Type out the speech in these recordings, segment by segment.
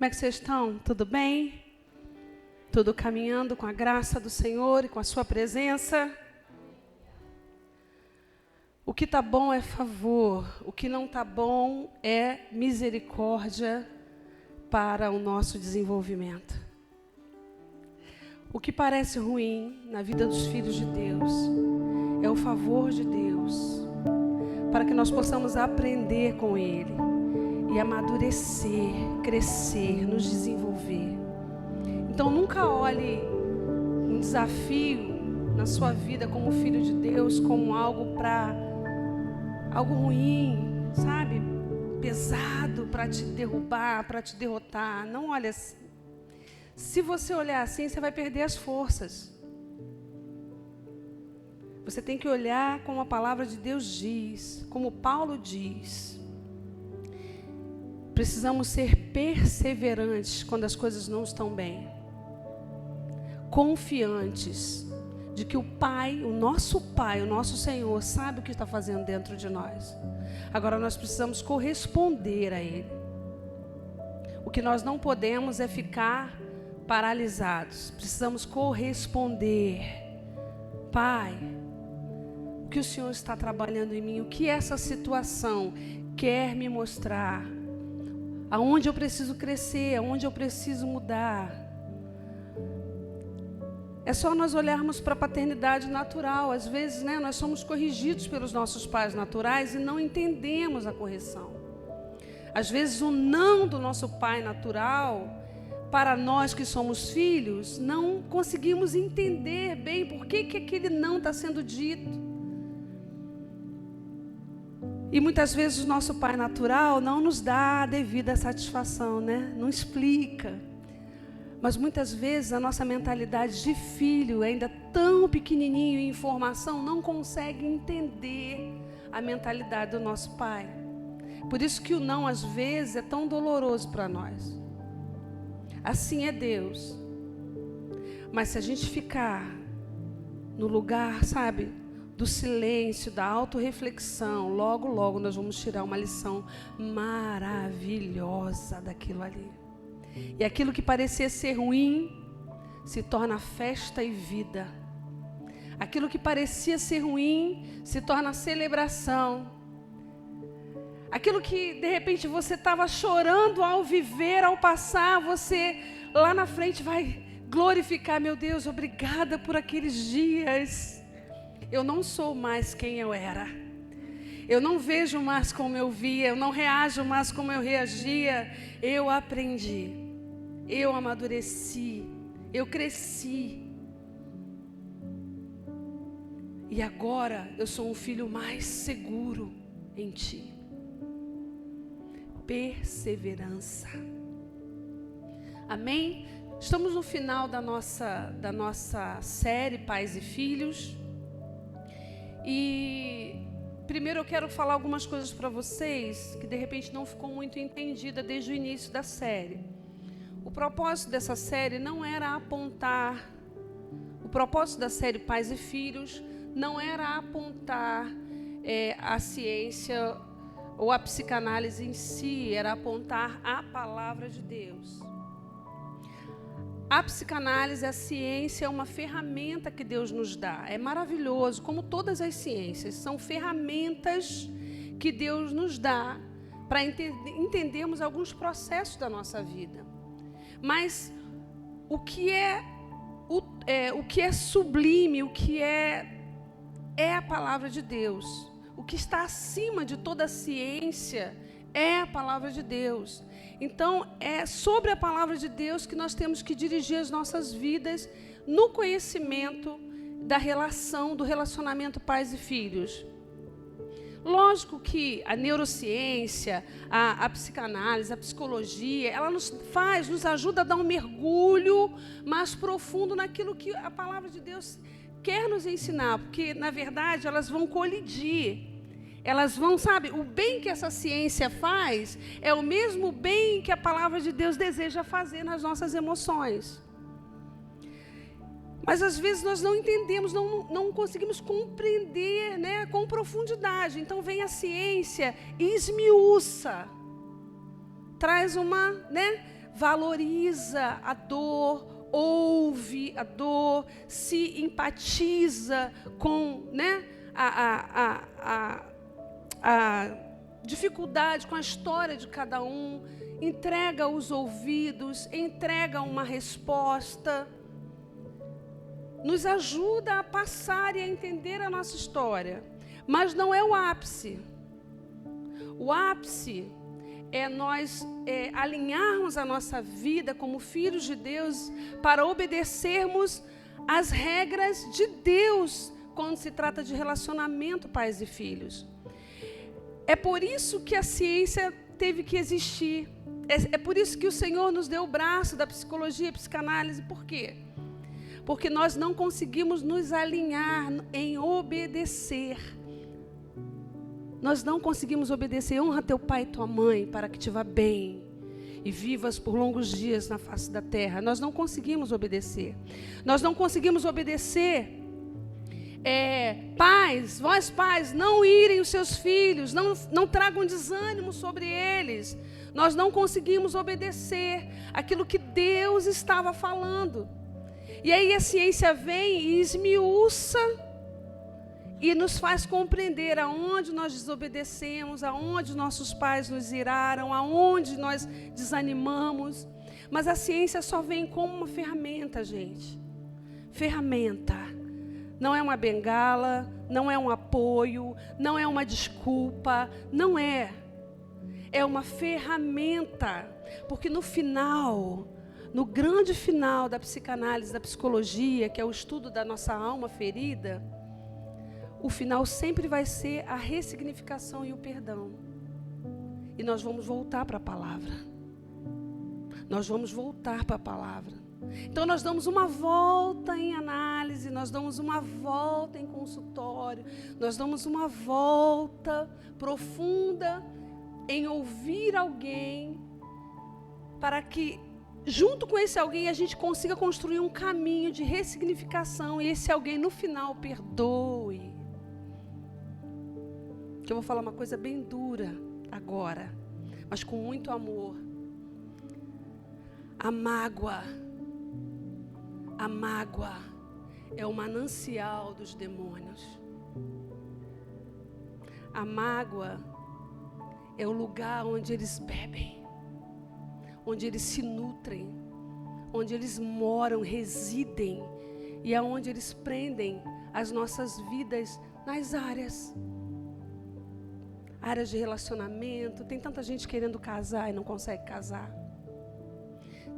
Como é que vocês estão? Tudo bem? Tudo caminhando com a graça do Senhor e com a sua presença? O que está bom é favor, o que não está bom é misericórdia para o nosso desenvolvimento. O que parece ruim na vida dos filhos de Deus é o favor de Deus, para que nós possamos aprender com Ele e amadurecer, crescer, nos desenvolver. Então nunca olhe um desafio na sua vida como filho de Deus como algo ruim, sabe? Pesado para te derrubar, para te derrotar. Não olhe assim. Se você olhar assim, você vai perder as forças. Você tem que olhar como a palavra de Deus diz, como Paulo diz. Precisamos ser perseverantes quando as coisas não estão bem. Confiantes de que o Pai, o nosso Senhor, sabe o que está fazendo dentro de nós. Agora nós precisamos corresponder a Ele. O que nós não podemos é ficar paralisados. Precisamos corresponder. Pai, o que o Senhor está trabalhando em mim? O que essa situação quer me mostrar? Aonde eu preciso crescer? Aonde eu preciso mudar? É só nós olharmos para a paternidade natural. Às vezes, nós somos corrigidos pelos nossos pais naturais e não entendemos a correção. Às vezes, o não do nosso pai natural, para nós que somos filhos, não conseguimos entender bem por que aquele não está sendo dito. E muitas vezes o nosso pai natural não nos dá a devida satisfação, não explica. Mas muitas vezes a nossa mentalidade de filho, ainda tão pequenininho em informação, não consegue entender a mentalidade do nosso pai. Por isso que o não, às vezes, é tão doloroso para nós. Assim é Deus. Mas se a gente ficar no lugar, do silêncio, da autorreflexão, logo, logo nós vamos tirar uma lição maravilhosa daquilo ali. E aquilo que parecia ser ruim se torna festa e vida. Aquilo que parecia ser ruim se torna celebração. Aquilo que de repente você estava chorando ao viver, ao passar, você lá na frente vai glorificar. Meu Deus, obrigada por aqueles dias. Eu não sou mais quem eu era. Eu não vejo mais como eu via, eu não reajo mais como eu reagia. Eu aprendi, eu amadureci, eu cresci. E agora eu sou um filho mais seguro em Ti. Perseverança. Amém? Estamos no final da nossa série Pais e Filhos. E primeiro eu quero falar algumas coisas para vocês que de repente não ficou muito entendida desde o início da série. O propósito dessa série não era apontar, o propósito da série Pais e Filhos não era apontar a ciência ou a psicanálise em si, era apontar a palavra de Deus. A psicanálise, a ciência é uma ferramenta que Deus nos dá. É maravilhoso, como todas as ciências. São ferramentas que Deus nos dá para entendermos alguns processos da nossa vida. Mas o que é sublime, o que é a palavra de Deus. O que está acima de toda a ciência é a palavra de Deus. Então, é sobre a palavra de Deus que nós temos que dirigir as nossas vidas no conhecimento da relação, do relacionamento pais e filhos. Lógico que a neurociência, a psicanálise, a psicologia, ela nos ajuda a dar um mergulho mais profundo naquilo que a palavra de Deus quer nos ensinar, porque, na verdade, elas vão colidir. Elas vão, o bem que essa ciência faz é o mesmo bem que a palavra de Deus deseja fazer nas nossas emoções. Mas às vezes nós não entendemos, não conseguimos compreender, com profundidade. Então vem a ciência e esmiuça, traz valoriza a dor, ouve a dor, se empatiza com, né, a dificuldade, com a história de cada um, entrega os ouvidos, entrega uma resposta, nos ajuda a passar e a entender a nossa história. Mas não é o ápice. O ápice é nós alinharmos a nossa vida como filhos de Deus para obedecermos às regras de Deus quando se trata de relacionamento pais e filhos. É por isso que a ciência teve que existir. É por isso que o Senhor nos deu o braço da psicologia e psicanálise. Por quê? Porque nós não conseguimos nos alinhar em obedecer. Nós não conseguimos obedecer. Honra teu pai e tua mãe para que te vá bem e vivas por longos dias na face da terra. Nós não conseguimos obedecer. Nós não conseguimos obedecer. Pais, vós pais, não irem os seus filhos, não tragam desânimo sobre eles. Nós não conseguimos obedecer aquilo que Deus estava falando. E aí a ciência vem e esmiuça e nos faz compreender aonde nós desobedecemos, aonde nossos pais nos iraram, aonde nós desanimamos. Mas a ciência só vem como uma ferramenta, gente. Ferramenta. Não é uma bengala, não é um apoio, não é uma desculpa, não é. É uma ferramenta. Porque no final, no grande final da psicanálise, da psicologia, que é o estudo da nossa alma ferida, o final sempre vai ser a ressignificação e o perdão. E nós vamos voltar para a palavra. Nós vamos voltar para a palavra. Então nós damos uma volta em análise, nós damos uma volta em consultório, nós damos uma volta profunda em ouvir alguém, para que junto com esse alguém a gente consiga construir um caminho de ressignificação e esse alguém no final perdoe. Que eu vou falar uma coisa bem dura agora, mas com muito amor. A mágoa é o manancial dos demônios. A mágoa é o lugar onde eles bebem, onde eles se nutrem, onde eles moram, residem, e é onde eles prendem as nossas vidas nas áreas de relacionamento. Tem tanta gente querendo casar e não consegue casar.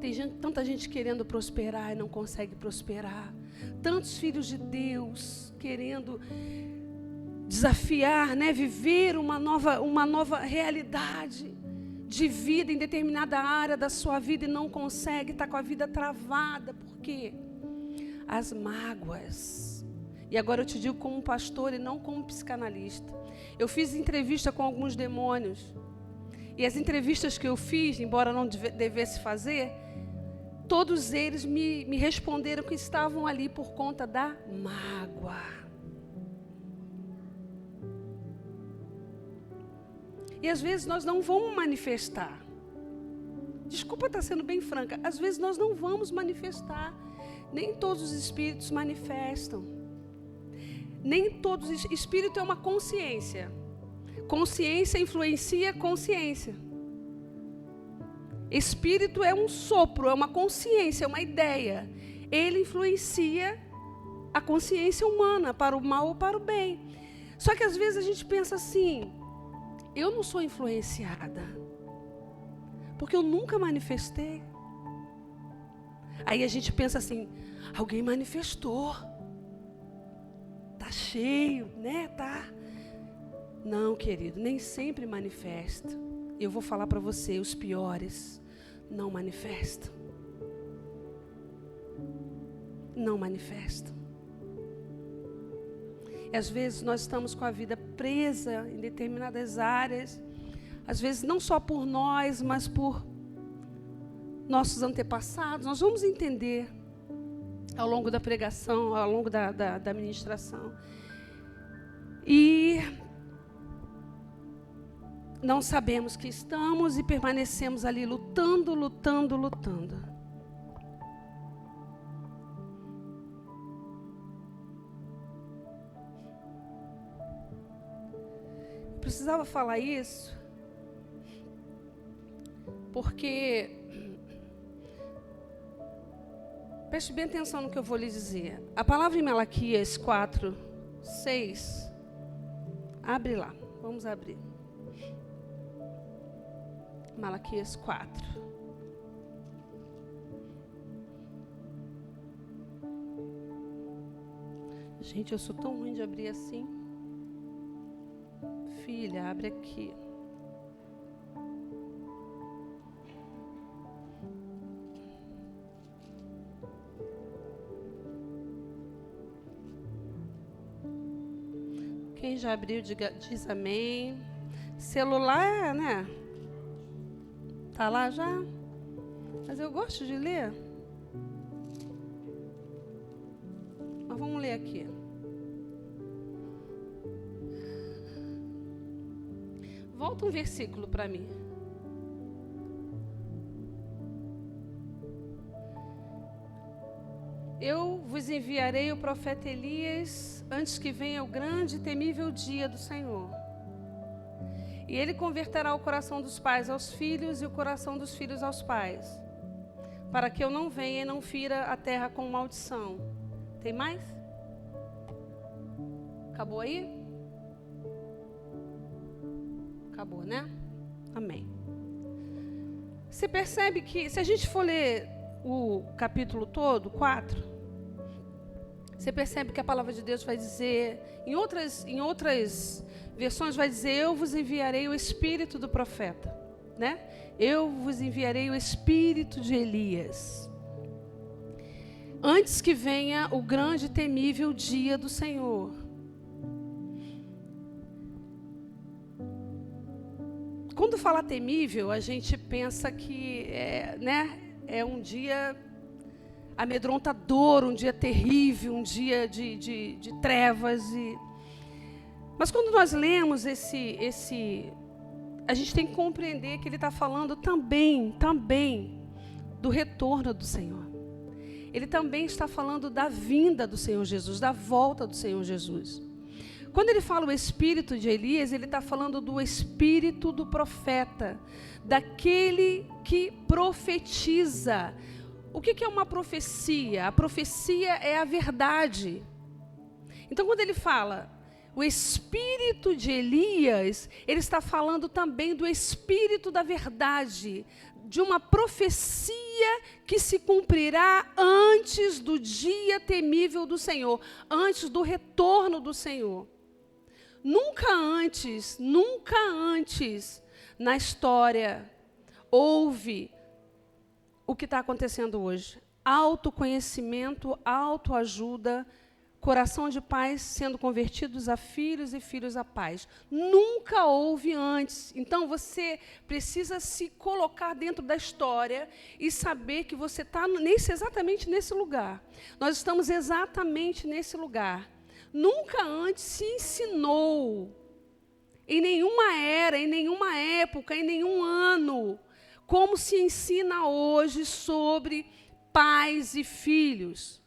Tem tanta gente querendo prosperar e não consegue prosperar. Tantos filhos de Deus querendo desafiar, né, viver uma nova realidade de vida em determinada área da sua vida e não consegue, está com a vida travada. Por quê? As mágoas. E agora eu te digo como pastor e não como psicanalista. Eu fiz entrevista com alguns demônios. E as entrevistas que eu fiz, embora não devesse fazer, todos eles me responderam que estavam ali por conta da mágoa. E às vezes nós não vamos manifestar. Desculpa estar sendo bem franca. Às vezes nós não vamos manifestar. Nem todos os espíritos manifestam. Nem todos. Espírito é uma consciência. Consciência influencia consciência. Espírito é um sopro, é uma consciência, é uma ideia. Ele influencia a consciência humana para o mal ou para o bem. Só que às vezes a gente pensa assim: eu não sou influenciada, porque eu nunca manifestei. Aí a gente pensa assim: alguém manifestou. Tá cheio, né? Tá. Não, querido, nem sempre manifesta. Eu vou falar para você, os piores não manifestam. Não manifestam. E às vezes nós estamos com a vida presa em determinadas áreas, às vezes não só por nós, mas por nossos antepassados. Nós vamos entender ao longo da pregação, ao longo da ministração. E não sabemos que estamos e permanecemos ali lutando lutando, lutando, lutando. Eu precisava falar isso porque, preste bem atenção no que eu vou lhe dizer. A palavra em Malaquias 4, 6, abre lá, vamos abrir. Malaquias 4. Gente, eu sou tão ruim de abrir assim. Filha, abre aqui. Quem já abriu, diz amém. Celular, né? Tá lá já? Mas eu gosto de ler. Mas vamos ler aqui. Volta um versículo para mim. Eu vos enviarei o profeta Elias antes que venha o grande e temível dia do Senhor. E ele converterá o coração dos pais aos filhos e o coração dos filhos aos pais, para que eu não venha e não fira a terra com maldição. Tem mais? Acabou aí? Acabou, né? Amém. Você percebe que, se a gente for ler o capítulo todo, 4, você percebe que a palavra de Deus vai dizer, em outras versões vai dizer, eu vos enviarei o espírito do profeta, né? Eu vos enviarei o espírito de Elias, antes que venha o grande e temível dia do Senhor. Quando fala temível, a gente pensa que é um dia amedrontador, um dia terrível, um dia de trevas. Mas quando nós lemos a gente tem que compreender que ele está falando também do retorno do Senhor. Ele também está falando da vinda do Senhor Jesus, da volta do Senhor Jesus. Quando ele fala o espírito de Elias, ele está falando do espírito do profeta, daquele que profetiza. O que é uma profecia? A profecia é a verdade. Então, quando ele fala o espírito de Elias, ele está falando também do espírito da verdade, de uma profecia que se cumprirá antes do dia temível do Senhor, antes do retorno do Senhor. Nunca antes na história houve o que está acontecendo hoje. Autoconhecimento, autoajuda, coração de pais sendo convertidos a filhos e filhos a pais. Nunca houve antes. Então, você precisa se colocar dentro da história e saber que você está exatamente nesse lugar. Nós estamos exatamente nesse lugar. Nunca antes se ensinou, em nenhuma era, em nenhuma época, em nenhum ano, como se ensina hoje sobre pais e filhos,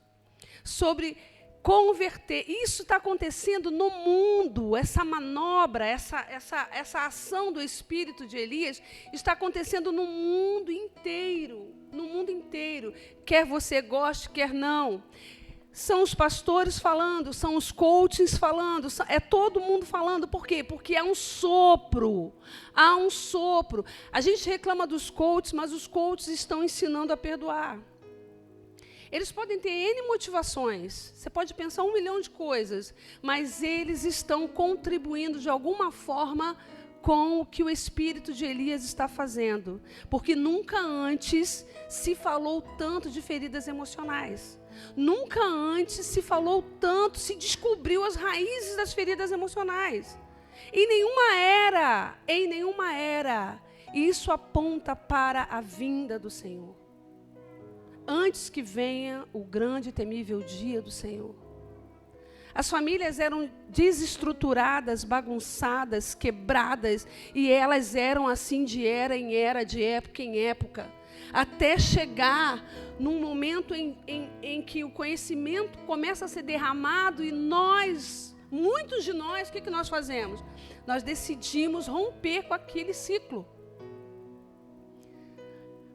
sobre converter. Isso está acontecendo no mundo, essa manobra, essa ação do espírito de Elias está acontecendo no mundo inteiro, quer você goste, quer não. São os pastores falando, são os coaches falando, é todo mundo falando. Por quê? Porque há um sopro. A gente reclama dos coaches, mas os coaches estão ensinando a perdoar. Eles podem ter N motivações, você pode pensar 1 milhão de coisas, mas eles estão contribuindo de alguma forma com o que o espírito de Elias está fazendo. Porque nunca antes se falou tanto de feridas emocionais. Nunca antes se falou tanto, se descobriu as raízes das feridas emocionais. Em nenhuma era, isso aponta para a vinda do Senhor. Antes que venha o grande e temível dia do Senhor. As famílias eram desestruturadas, bagunçadas, quebradas, e elas eram assim de era em era, de época em época, até chegar num momento em que o conhecimento começa a ser derramado e nós, muitos de nós, o que nós fazemos? Nós decidimos romper com aquele ciclo.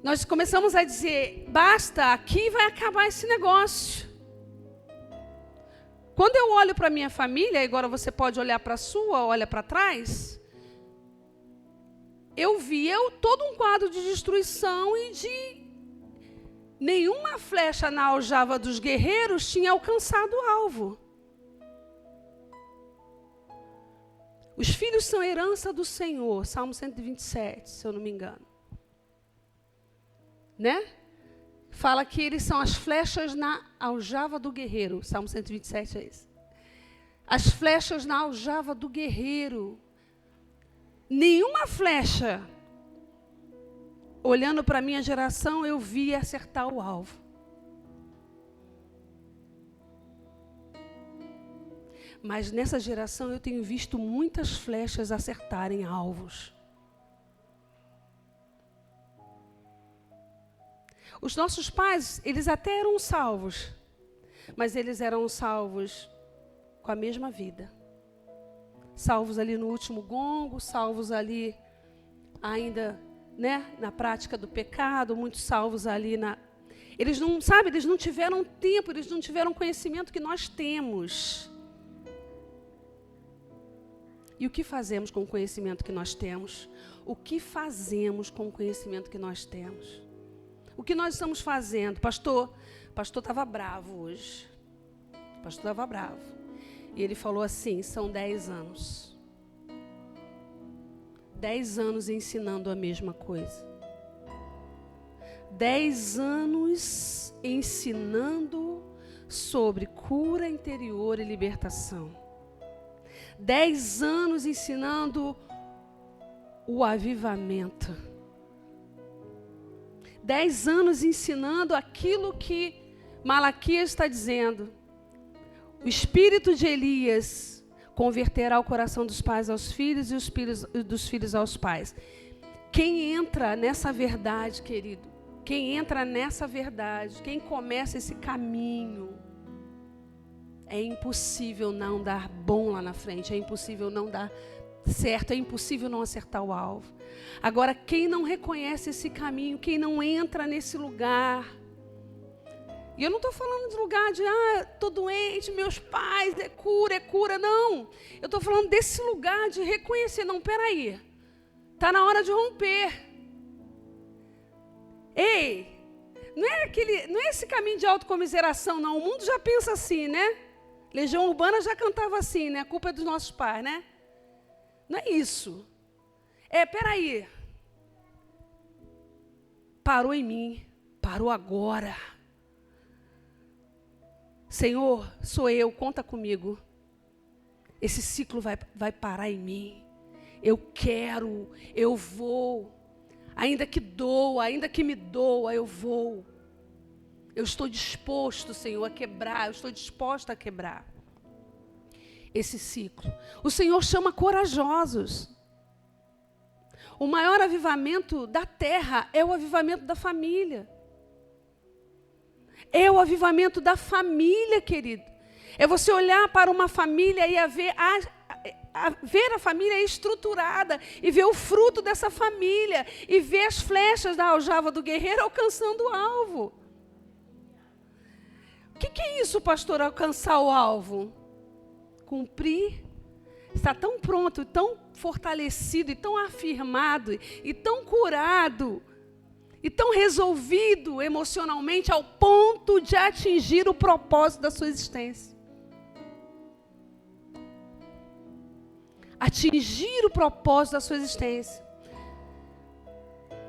Nós começamos a dizer, basta, aqui vai acabar esse negócio. Quando eu olho para a minha família, agora você pode olhar para a sua, olha para trás, eu via todo um quadro de destruição e de nenhuma flecha na aljava dos guerreiros tinha alcançado o alvo. Os filhos são herança do Senhor, Salmo 127, se eu não me engano. Né? Fala que eles são as flechas na aljava do guerreiro. Salmo 127 é esse. As flechas na aljava do guerreiro. Nenhuma flecha, olhando para a minha geração, eu via acertar o alvo. Mas nessa geração eu tenho visto muitas flechas acertarem alvos. Os nossos pais, eles até eram salvos, mas eles eram salvos com a mesma vida. Salvos ali no último gongo, salvos ali ainda, né, na prática do pecado, muitos salvos ali na... Eles não, sabe, eles não tiveram tempo, eles não tiveram conhecimento que nós temos. E o que fazemos com o conhecimento que nós temos? O que fazemos com o conhecimento que nós temos? O que nós estamos fazendo? Pastor estava bravo hoje. O pastor estava bravo. E ele falou assim, são 10 anos. 10 anos ensinando a mesma coisa. 10 anos ensinando sobre cura interior e libertação. 10 anos ensinando o avivamento. 10 anos ensinando aquilo que Malaquias está dizendo. O espírito de Elias converterá o coração dos pais aos filhos e dos filhos aos pais. Quem entra nessa verdade, querido, quem entra nessa verdade, quem começa esse caminho, é impossível não dar bom lá na frente, é impossível não dar certo, é impossível não acertar o alvo. Agora, quem não reconhece esse caminho, quem não entra nesse lugar, e eu não estou falando de lugar de, estou doente, meus pais, é cura, não. Eu estou falando desse lugar de reconhecer, não, peraí, está na hora de romper. Ei, não é esse caminho de autocomiseração, não, o mundo já pensa assim, né? Legião Urbana já cantava assim, né? A culpa é dos nossos pais, né? Não é isso. Peraí. Parou em mim. Parou agora. Senhor, sou eu, conta comigo. Esse ciclo vai parar em mim. Eu quero, eu vou. Ainda que doa, ainda que me doa, eu vou. Eu estou disposto, Senhor, a quebrar. Eu estou disposta a quebrar esse ciclo. O Senhor chama corajosos. O maior avivamento da terra é o avivamento da família. É o avivamento da família, querido. É você olhar para uma família e ver a família estruturada e ver o fruto dessa família e ver as flechas da aljava do guerreiro alcançando o alvo. O que é isso, pastor, alcançar o alvo? Cumprir. Está tão pronto, tão fortalecido, e tão afirmado, e tão curado, e tão resolvido emocionalmente ao ponto de atingir o propósito da sua existência. Atingir o propósito da sua existência.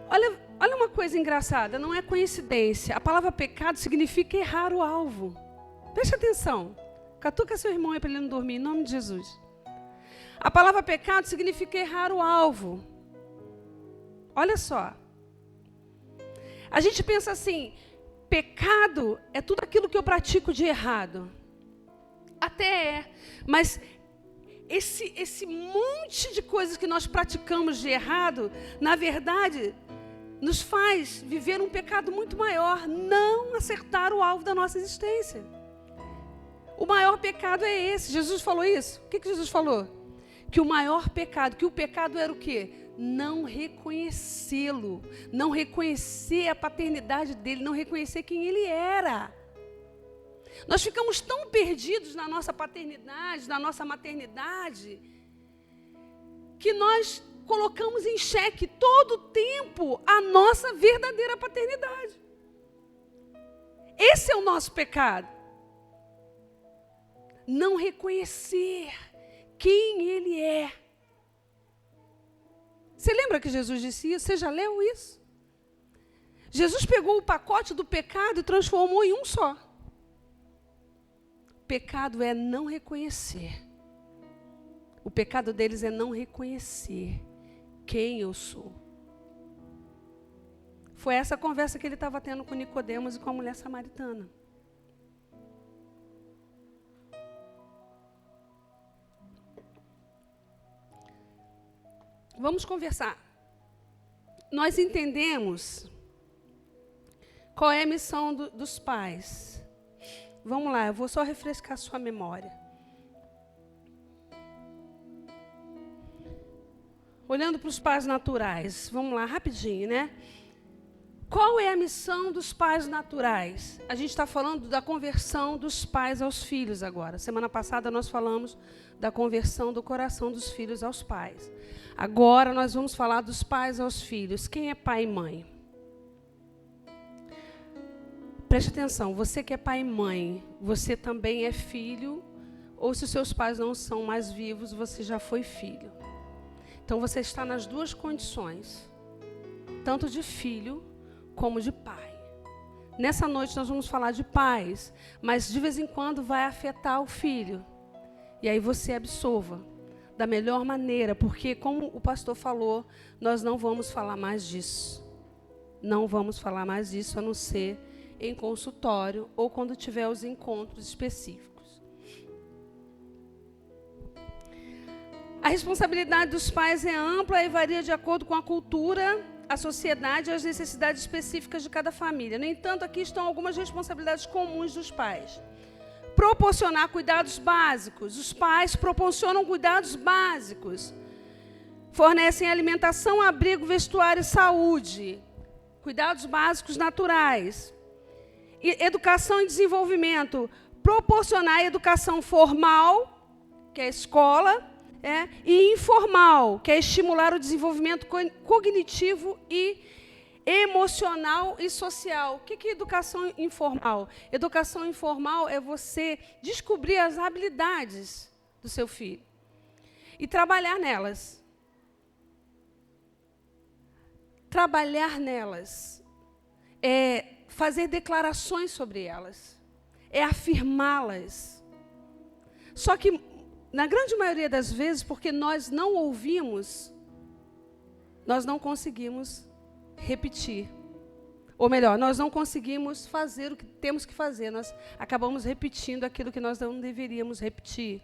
Olha uma coisa engraçada, não é coincidência. A palavra pecado significa errar o alvo. Preste atenção. Catuca seu irmão aí para ele não dormir, em nome de Jesus. A palavra pecado significa errar o alvo. Olha só. A gente pensa assim, pecado é tudo aquilo que eu pratico de errado. Até é. Mas esse monte de coisas que nós praticamos de errado, na verdade, nos faz viver um pecado muito maior, não acertar o alvo da nossa existência. O maior pecado é esse. Jesus falou isso? O que Jesus falou? Que o maior pecado, que o pecado era o quê? Não reconhecê-lo, não reconhecer a paternidade dele, não reconhecer quem ele era. Nós ficamos tão perdidos na nossa paternidade, na nossa maternidade, que nós colocamos em xeque todo o tempo a nossa verdadeira paternidade. Esse é o nosso pecado. Não reconhecer quem ele é. Você lembra que Jesus disse isso? Você já leu isso? Jesus pegou o pacote do pecado e transformou em um só. Pecado é não reconhecer. O pecado deles é não reconhecer quem eu sou. Foi essa conversa que ele estava tendo com Nicodemos e com a mulher samaritana. Vamos conversar. Nós entendemos qual é a missão dos pais. Vamos lá, eu vou só refrescar a sua memória. Olhando para os pais naturais, vamos lá, rapidinho, né? Qual é a missão dos pais naturais? A gente está falando da conversão dos pais aos filhos agora. Semana passada nós falamos da conversão do coração dos filhos aos pais. Agora nós vamos falar dos pais aos filhos. Quem é pai e mãe? Preste atenção, você que é pai e mãe, você também é filho, ou se os seus pais não são mais vivos, você já foi filho. Então você está nas duas condições, tanto de filho como de pai. Nessa noite nós vamos falar de pais, mas de vez em quando vai afetar o filho. E aí você absorva da melhor maneira, porque como o pastor falou, nós não vamos falar mais disso. Não vamos falar mais disso, a não ser em consultório ou quando tiver os encontros específicos. A responsabilidade dos pais é ampla e varia de acordo com a cultura, a sociedade e as necessidades específicas de cada família. No entanto, aqui estão algumas responsabilidades comuns dos pais. Proporcionar cuidados básicos. Os pais proporcionam cuidados básicos. Fornecem alimentação, abrigo, vestuário e saúde. Cuidados básicos naturais. Educação e desenvolvimento. Proporcionar educação formal, que é a escola, e informal, que é estimular o desenvolvimento cognitivo e emocional e social. O que é educação informal? Educação informal é você descobrir as habilidades do seu filho e trabalhar nelas. Trabalhar nelas é fazer declarações sobre elas, é afirmá-las. Só que, na grande maioria das vezes, porque nós não ouvimos, nós não conseguimos repetir. Ou melhor, nós não conseguimos fazer o que temos que fazer. Nós acabamos repetindo aquilo que nós não deveríamos repetir.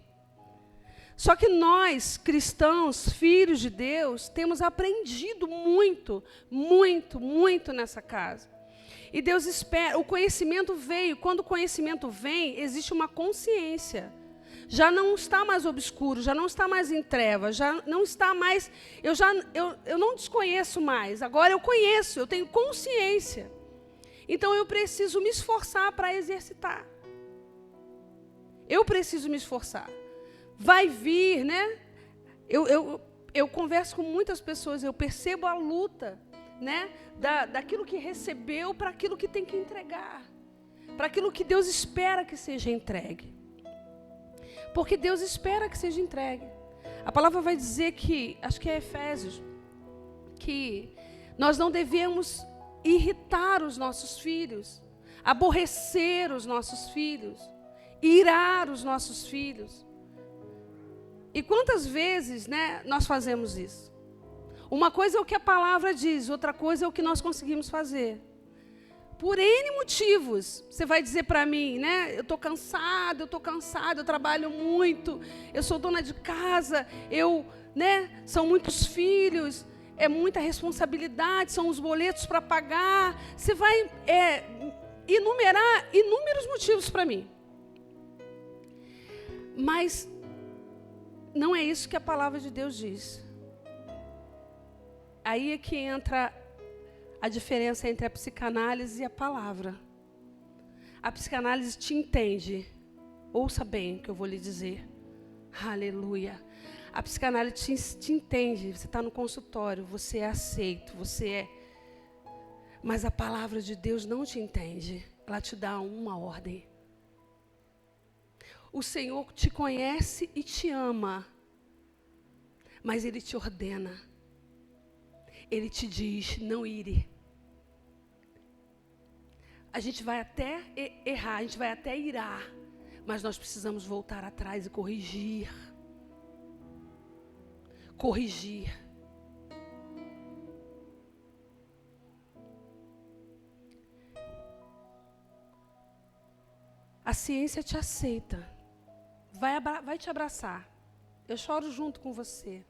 Só que nós, cristãos, filhos de Deus, temos aprendido muito, muito, muito nessa casa. E Deus espera, o conhecimento veio, quando o conhecimento vem, existe uma consciência. Já não está mais obscuro, já não está mais em trevas, já não está mais, eu não desconheço mais, agora eu conheço, eu tenho consciência. Então eu preciso me esforçar para exercitar. Eu preciso me esforçar. Vai vir, né? Eu converso com muitas pessoas, eu percebo a luta, né? Daquilo que recebeu para aquilo que tem que entregar, para aquilo que Deus espera que seja entregue. Porque Deus espera que seja entregue. A palavra vai dizer que, acho que é Efésios, que nós não devemos irritar os nossos filhos, aborrecer os nossos filhos, irar os nossos filhos. E quantas vezes, né, nós fazemos isso? Uma coisa é o que a palavra diz, outra coisa é o que nós conseguimos fazer. por N motivos. Você vai dizer para mim, né? Eu estou cansada, eu trabalho muito, eu sou dona de casa, são muitos filhos, é muita responsabilidade, são os boletos para pagar. Você vai enumerar inúmeros motivos para mim. Mas não é isso que a palavra de Deus diz. Aí é que entra a diferença entre a psicanálise e a palavra. A psicanálise te entende. Ouça bem o que eu vou lhe dizer. Aleluia. A psicanálise te entende. Você está no consultório, você é aceito, Mas a palavra de Deus não te entende. Ela te dá uma ordem. O Senhor te conhece e te ama. Mas Ele te ordena. Ele te diz, não ire. A gente vai até errar, a gente vai até irar, mas nós precisamos voltar atrás e corrigir. Corrigir. A ciência te aceita, vai te abraçar. Eu choro junto com você.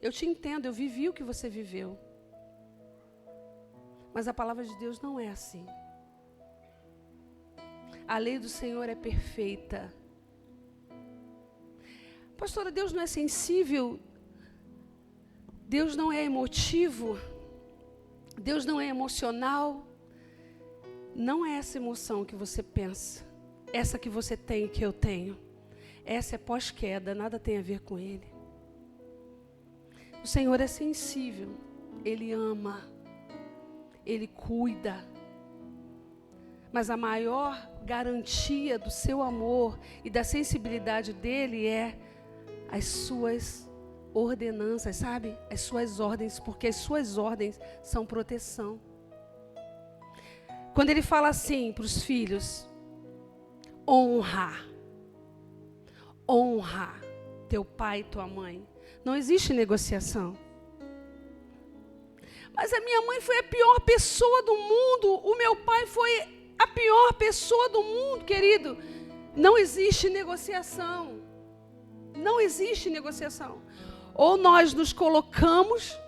Eu te entendo, eu vivi o que você viveu. Mas a palavra de Deus não é assim. A lei do Senhor é perfeita. Pastora, Deus não é sensível? Deus não é emotivo? Deus não é emocional? Não é essa emoção que você pensa. Essa que você tem e que eu tenho. Essa é pós-queda, nada tem a ver com Ele. O Senhor é sensível, Ele ama, Ele cuida. Mas a maior garantia do seu amor e da sensibilidade dEle é as suas ordenanças, sabe? As suas ordens, porque as suas ordens são proteção. Quando Ele fala assim para os filhos, honra teu pai e tua mãe. Não existe negociação. Mas a minha mãe foi a pior pessoa do mundo. O meu pai foi a pior pessoa do mundo, querido. Não existe negociação. Não existe negociação. Ou nós nos colocamos,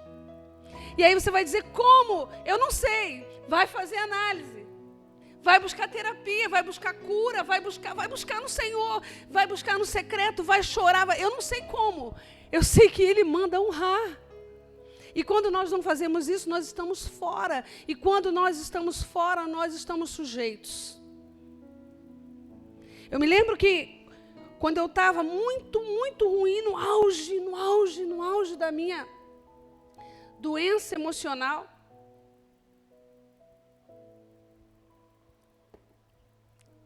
e aí você vai dizer, como? Eu não sei. Vai fazer análise. Vai buscar terapia, vai buscar cura, vai buscar no Senhor, vai buscar no secreto, vai chorar. Eu não sei como. Eu sei que Ele manda honrar. E quando nós não fazemos isso, nós estamos fora. E quando nós estamos fora, nós estamos sujeitos. Eu me lembro que quando eu estava muito ruim, no auge da minha doença emocional,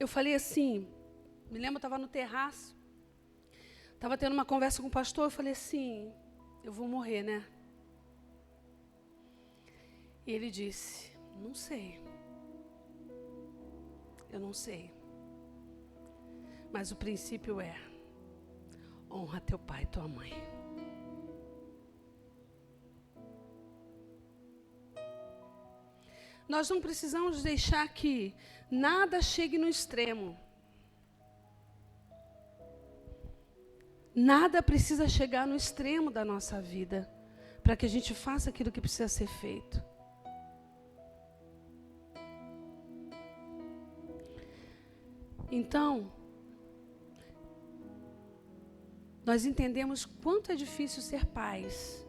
eu falei assim, me lembro, eu estava no terraço, estava tendo uma conversa com o pastor, eu falei assim, eu vou morrer, né? E ele disse, não sei. Eu não sei. Mas o princípio é, honra teu pai e tua mãe. Nós não precisamos deixar que nada chegue no extremo. Nada precisa chegar no extremo da nossa vida para que a gente faça aquilo que precisa ser feito. Então, nós entendemos quanto é difícil ser pais.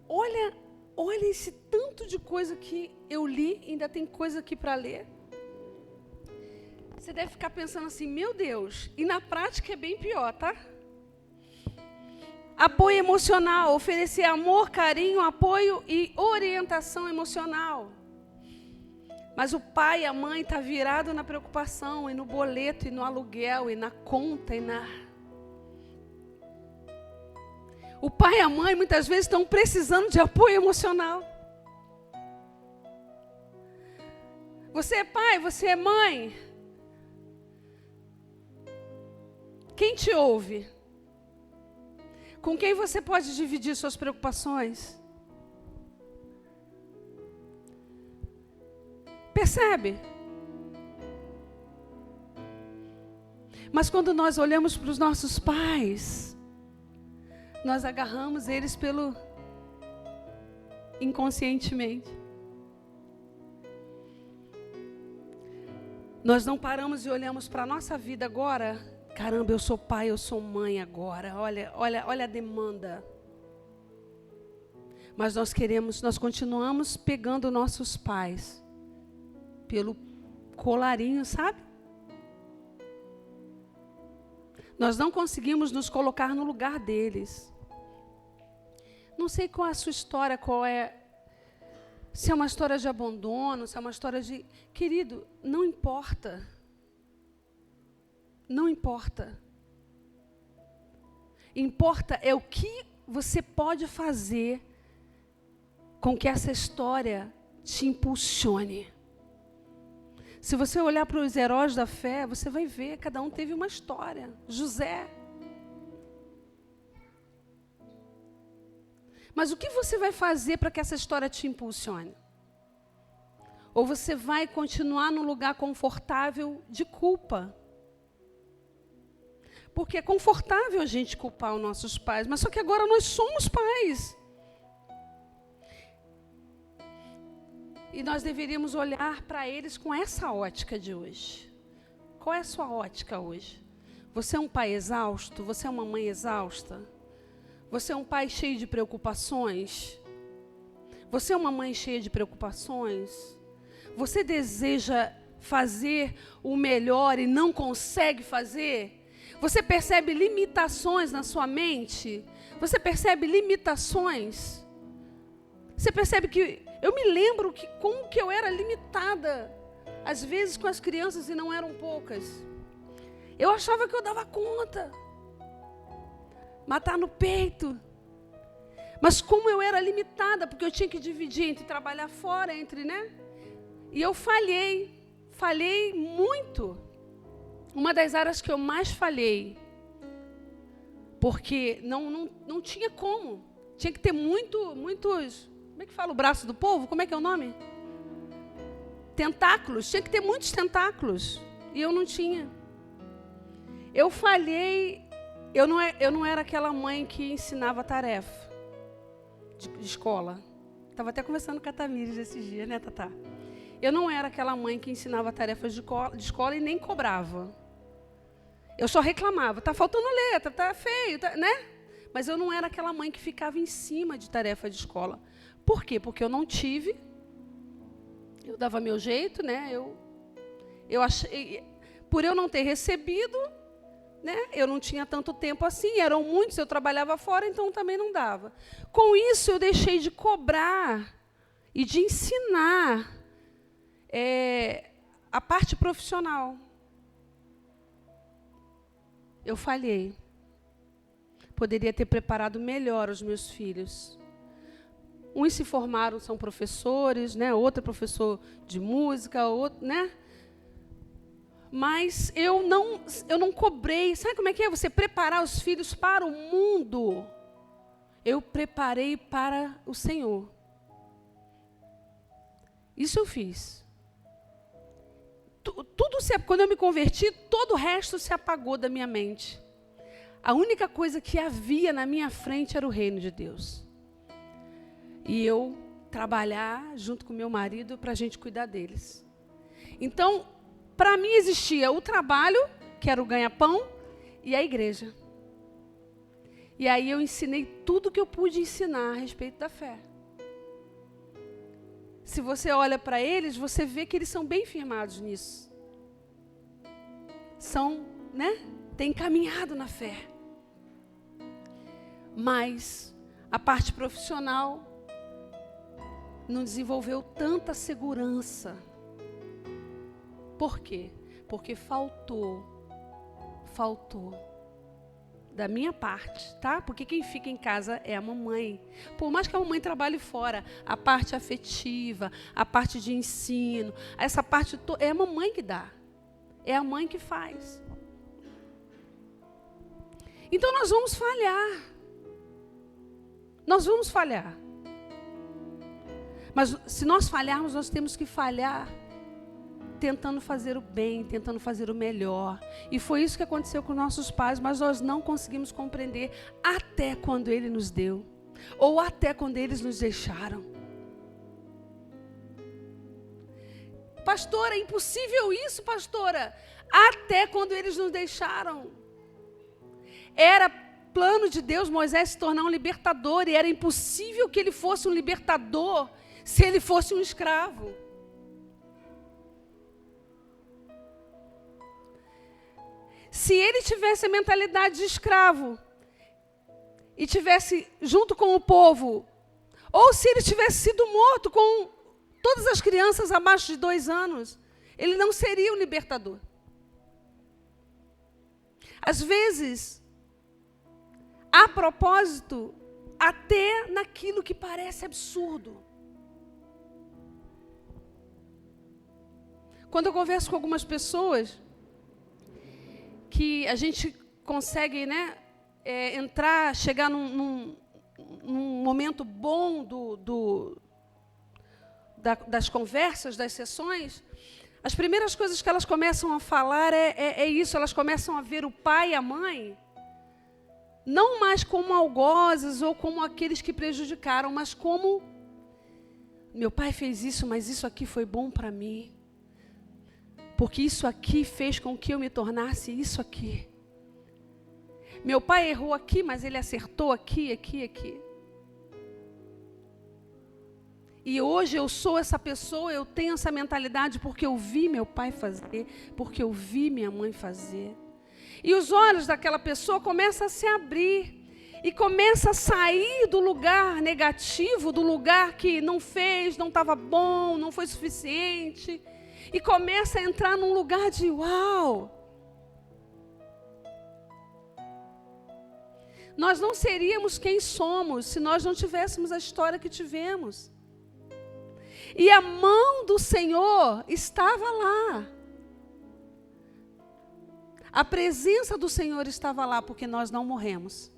Olha esse tanto de coisa que eu li, ainda tem coisa aqui para ler. Você deve ficar pensando assim, meu Deus, e na prática é bem pior, tá? Apoio emocional, oferecer amor, carinho, apoio e orientação emocional. Mas o pai e a mãe estão virados na preocupação, e no boleto, e no aluguel, e na conta, O pai e a mãe muitas vezes estão precisando de apoio emocional. Você é pai, você é mãe. Quem te ouve? Com quem você pode dividir suas preocupações? Percebe? Mas quando nós olhamos para os nossos pais, nós agarramos eles inconscientemente. Nós não paramos e olhamos para a nossa vida agora. Caramba, eu sou pai, eu sou mãe agora. Olha a demanda. Mas nós continuamos pegando nossos pais pelo colarinho, sabe? Nós não conseguimos nos colocar no lugar deles. Não sei qual é a sua história, se é uma história de abandono, se é uma história de... Querido, não importa. Não importa. Importa é o que você pode fazer com que essa história te impulsione. Se você olhar para os heróis da fé, você vai ver, cada um teve uma história. José. Mas o que você vai fazer para que essa história te impulsione? Ou você vai continuar num lugar confortável de culpa? Porque é confortável a gente culpar os nossos pais, mas só que agora nós somos pais. E nós deveríamos olhar para eles com essa ótica de hoje. Qual é a sua ótica hoje? Você é um pai exausto? Você é uma mãe exausta? Você é um pai cheio de preocupações? Você é uma mãe cheia de preocupações? Você deseja fazer o melhor e não consegue fazer? Você percebe limitações na sua mente? Você percebe limitações? Você percebe que... Eu me lembro como que eu era limitada, às vezes com as crianças, e não eram poucas. Eu achava que eu dava conta. Matar no peito. Mas como eu era limitada, porque eu tinha que dividir entre trabalhar fora, né? E eu falhei muito. Uma das áreas que eu mais falhei, porque não tinha como. Tinha que ter muitos... Como é que fala o braço do povo? Como é que é o nome? Tentáculos. Tinha que ter muitos tentáculos. E eu não tinha. Eu falhei. Eu não era aquela mãe que ensinava tarefa de escola. Estava até conversando com a Tamires esses dias, né, Tatá? Eu não era aquela mãe que ensinava tarefas de escola e nem cobrava. Eu só reclamava. Está faltando letra, está feio, né? Mas eu não era aquela mãe que ficava em cima de tarefa de escola. Por quê? Porque eu não tive. Eu dava meu jeito, né? Eu achei, por eu não ter recebido, né? Eu não tinha tanto tempo assim, eram muitos, eu trabalhava fora, então também não dava. Com isso, eu deixei de cobrar e de ensinar a parte profissional. Eu falhei. Poderia ter preparado melhor os meus filhos. Uns se formaram, são professores, né? Outro é professor de música, outro, né? Mas eu não cobrei. Sabe como é que é? Você preparar os filhos para o mundo. Eu preparei para o Senhor. Isso eu fiz. Quando eu me converti, todo o resto se apagou da minha mente. A única coisa que havia na minha frente era o reino de Deus. E eu trabalhar junto com meu marido para a gente cuidar deles. Então, para mim existia o trabalho, que era o ganha-pão, e a igreja. E aí eu ensinei tudo que eu pude ensinar a respeito da fé. Se você olha para eles, você vê que eles são bem firmados nisso. São, né? Têm caminhado na fé. Mas a parte profissional não desenvolveu tanta segurança. Por quê? Porque faltou da minha parte, tá? Porque quem fica em casa é a mamãe. Por mais que a mamãe trabalhe fora, a parte afetiva, a parte de ensino, essa parte é a mamãe que dá. É a mãe que faz. Então nós vamos falhar. Nós vamos falhar. Mas se nós falharmos, nós temos que falhar tentando fazer o bem, tentando fazer o melhor. E foi isso que aconteceu com nossos pais, mas nós não conseguimos compreender até quando Ele nos deu, ou até quando eles nos deixaram. Pastora, é impossível isso, pastora. Até quando eles nos deixaram. Era plano de Deus Moisés se tornar um libertador, e era impossível que ele fosse um libertador se ele fosse um escravo. Se ele tivesse a mentalidade de escravo e tivesse junto com o povo, ou se ele tivesse sido morto com todas as crianças abaixo de 2 anos, ele não seria um libertador. Às vezes, a propósito, até naquilo que parece absurdo. Quando eu converso com algumas pessoas, que a gente consegue, né, entrar, chegar num momento bom das conversas, das sessões, as primeiras coisas que elas começam a falar é isso, elas começam a ver o pai e a mãe, não mais como algozes ou como aqueles que prejudicaram, mas como, meu pai fez isso, mas isso aqui foi bom para mim. Porque isso aqui fez com que eu me tornasse isso aqui. Meu pai errou aqui, mas ele acertou aqui, aqui, aqui. E hoje eu sou essa pessoa, eu tenho essa mentalidade porque eu vi meu pai fazer, porque eu vi minha mãe fazer. E os olhos daquela pessoa começam a se abrir. E começa a sair do lugar negativo, do lugar que não fez, não estava bom, não foi suficiente. E começa a entrar num lugar de uau. Nós não seríamos quem somos se nós não tivéssemos a história que tivemos. E a mão do Senhor estava lá. A presença do Senhor estava lá porque nós não morremos.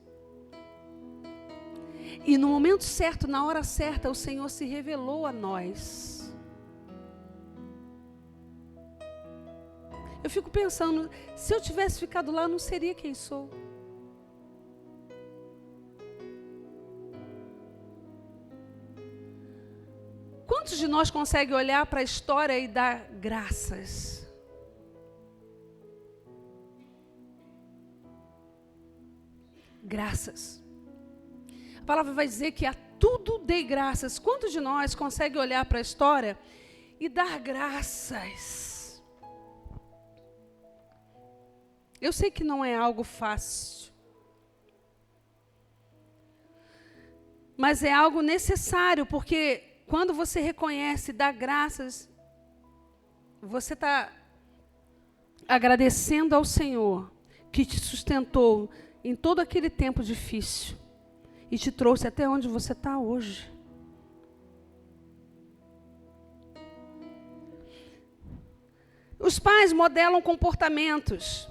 E no momento certo, na hora certa, o Senhor se revelou a nós. Eu fico pensando, se eu tivesse ficado lá, eu não seria quem sou. Quantos de nós conseguem olhar para a história e dar graças? Graças. A palavra vai dizer que a tudo dei graças. Quantos de nós conseguem olhar para a história e dar graças? Eu sei que não é algo fácil, mas é algo necessário, porque quando você reconhece e dá graças, você está agradecendo ao Senhor que te sustentou em todo aquele tempo difícil e te trouxe até onde você está hoje. Os pais modelam comportamentos.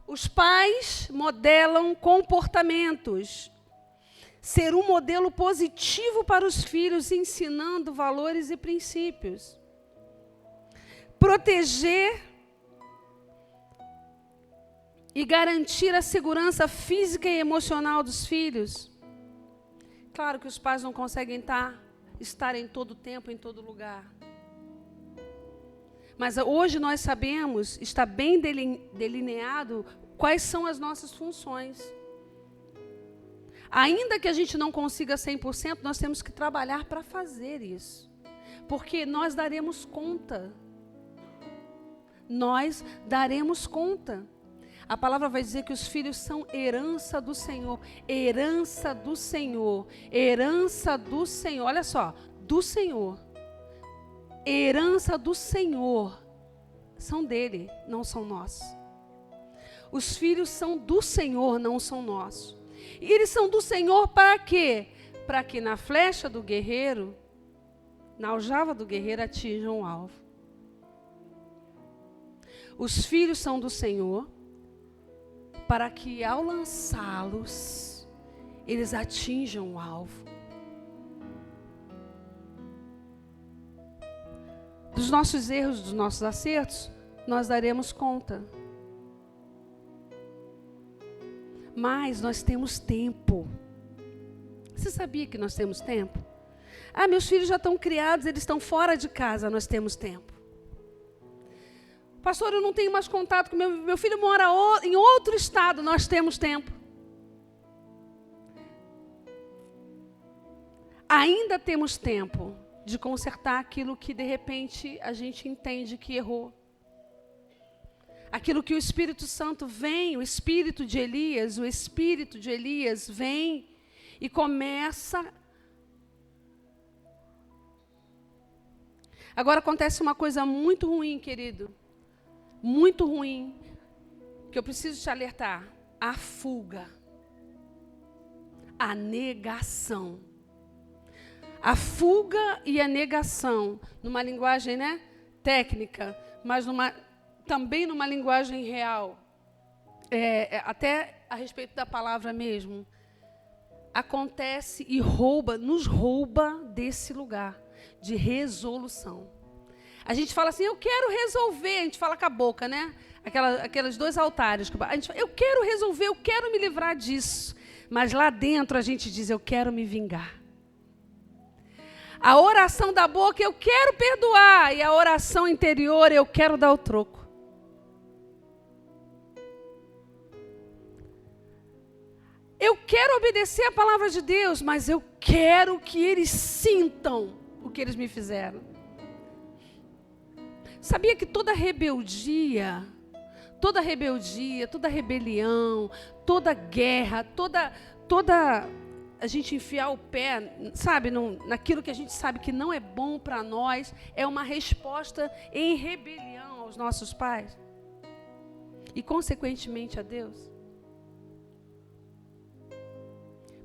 Os pais modelam comportamentos. Ser um modelo positivo para os filhos, ensinando valores e princípios. Proteger e garantir a segurança física e emocional dos filhos. Claro que os pais não conseguem estar em todo tempo, em todo lugar. Mas hoje nós sabemos, está bem delineado, quais são as nossas funções. Ainda que a gente não consiga 100%, nós temos que trabalhar para fazer isso. Porque nós daremos conta. Nós daremos conta. A palavra vai dizer que os filhos são herança do Senhor. Herança do Senhor. Herança do Senhor. Olha só, do Senhor. Herança do Senhor. São dele, não são nossos. Os filhos são do Senhor, não são nossos. E eles são do Senhor para quê? Para que na flecha do guerreiro, na aljava do guerreiro, atinjam o alvo. Os filhos são do Senhor para que ao lançá-los, eles atinjam o alvo. dos nossos erros, dos nossos acertos, nós daremos conta. Mas nós temos tempo. Você sabia que nós temos tempo? Ah, meus filhos já estão criados, eles estão fora de casa, nós temos tempo. Pastor, eu não tenho mais contato com meu filho, mora em outro estado, nós temos tempo. Ainda temos tempo de consertar aquilo que de repente a gente entende que errou. Aquilo que o Espírito Santo vem, o espírito de Elias vem e começa. Agora acontece uma coisa muito ruim, querido. Muito ruim, que eu preciso te alertar. A fuga. A negação. A fuga e a negação, numa linguagem, né, técnica, mas também numa linguagem real, até a respeito da palavra mesmo, acontece e nos rouba desse lugar de resolução. A gente fala assim, eu quero resolver, a gente fala com a boca, né? Aqueles dois altares, a gente fala, eu quero resolver, eu quero me livrar disso, mas lá dentro a gente diz, eu quero me vingar. A oração da boca, eu quero perdoar, e a oração interior, eu quero dar o troco. Eu quero obedecer a palavra de Deus, mas eu quero que eles sintam o que eles me fizeram. Sabia que toda rebeldia, toda rebelião, toda guerra, toda a gente enfiar o pé, sabe, naquilo que a gente sabe que não é bom para nós, é uma resposta em rebelião aos nossos pais e, consequentemente, a Deus.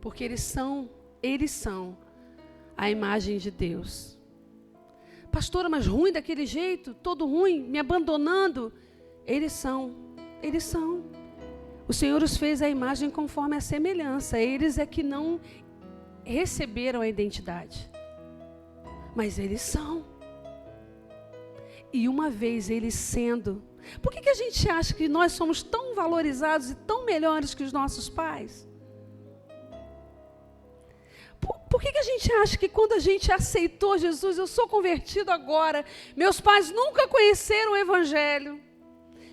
Porque eles são a imagem de Deus. Pastora, mas ruim daquele jeito, todo ruim, me abandonando. Eles são. O Senhor os fez a imagem conforme a semelhança. Eles é que não receberam a identidade. Mas eles são. E uma vez eles sendo... Por que a gente acha que nós somos tão valorizados e tão melhores que os nossos pais? Por que a gente acha que quando a gente aceitou Jesus, eu sou convertido agora, meus pais nunca conheceram o Evangelho?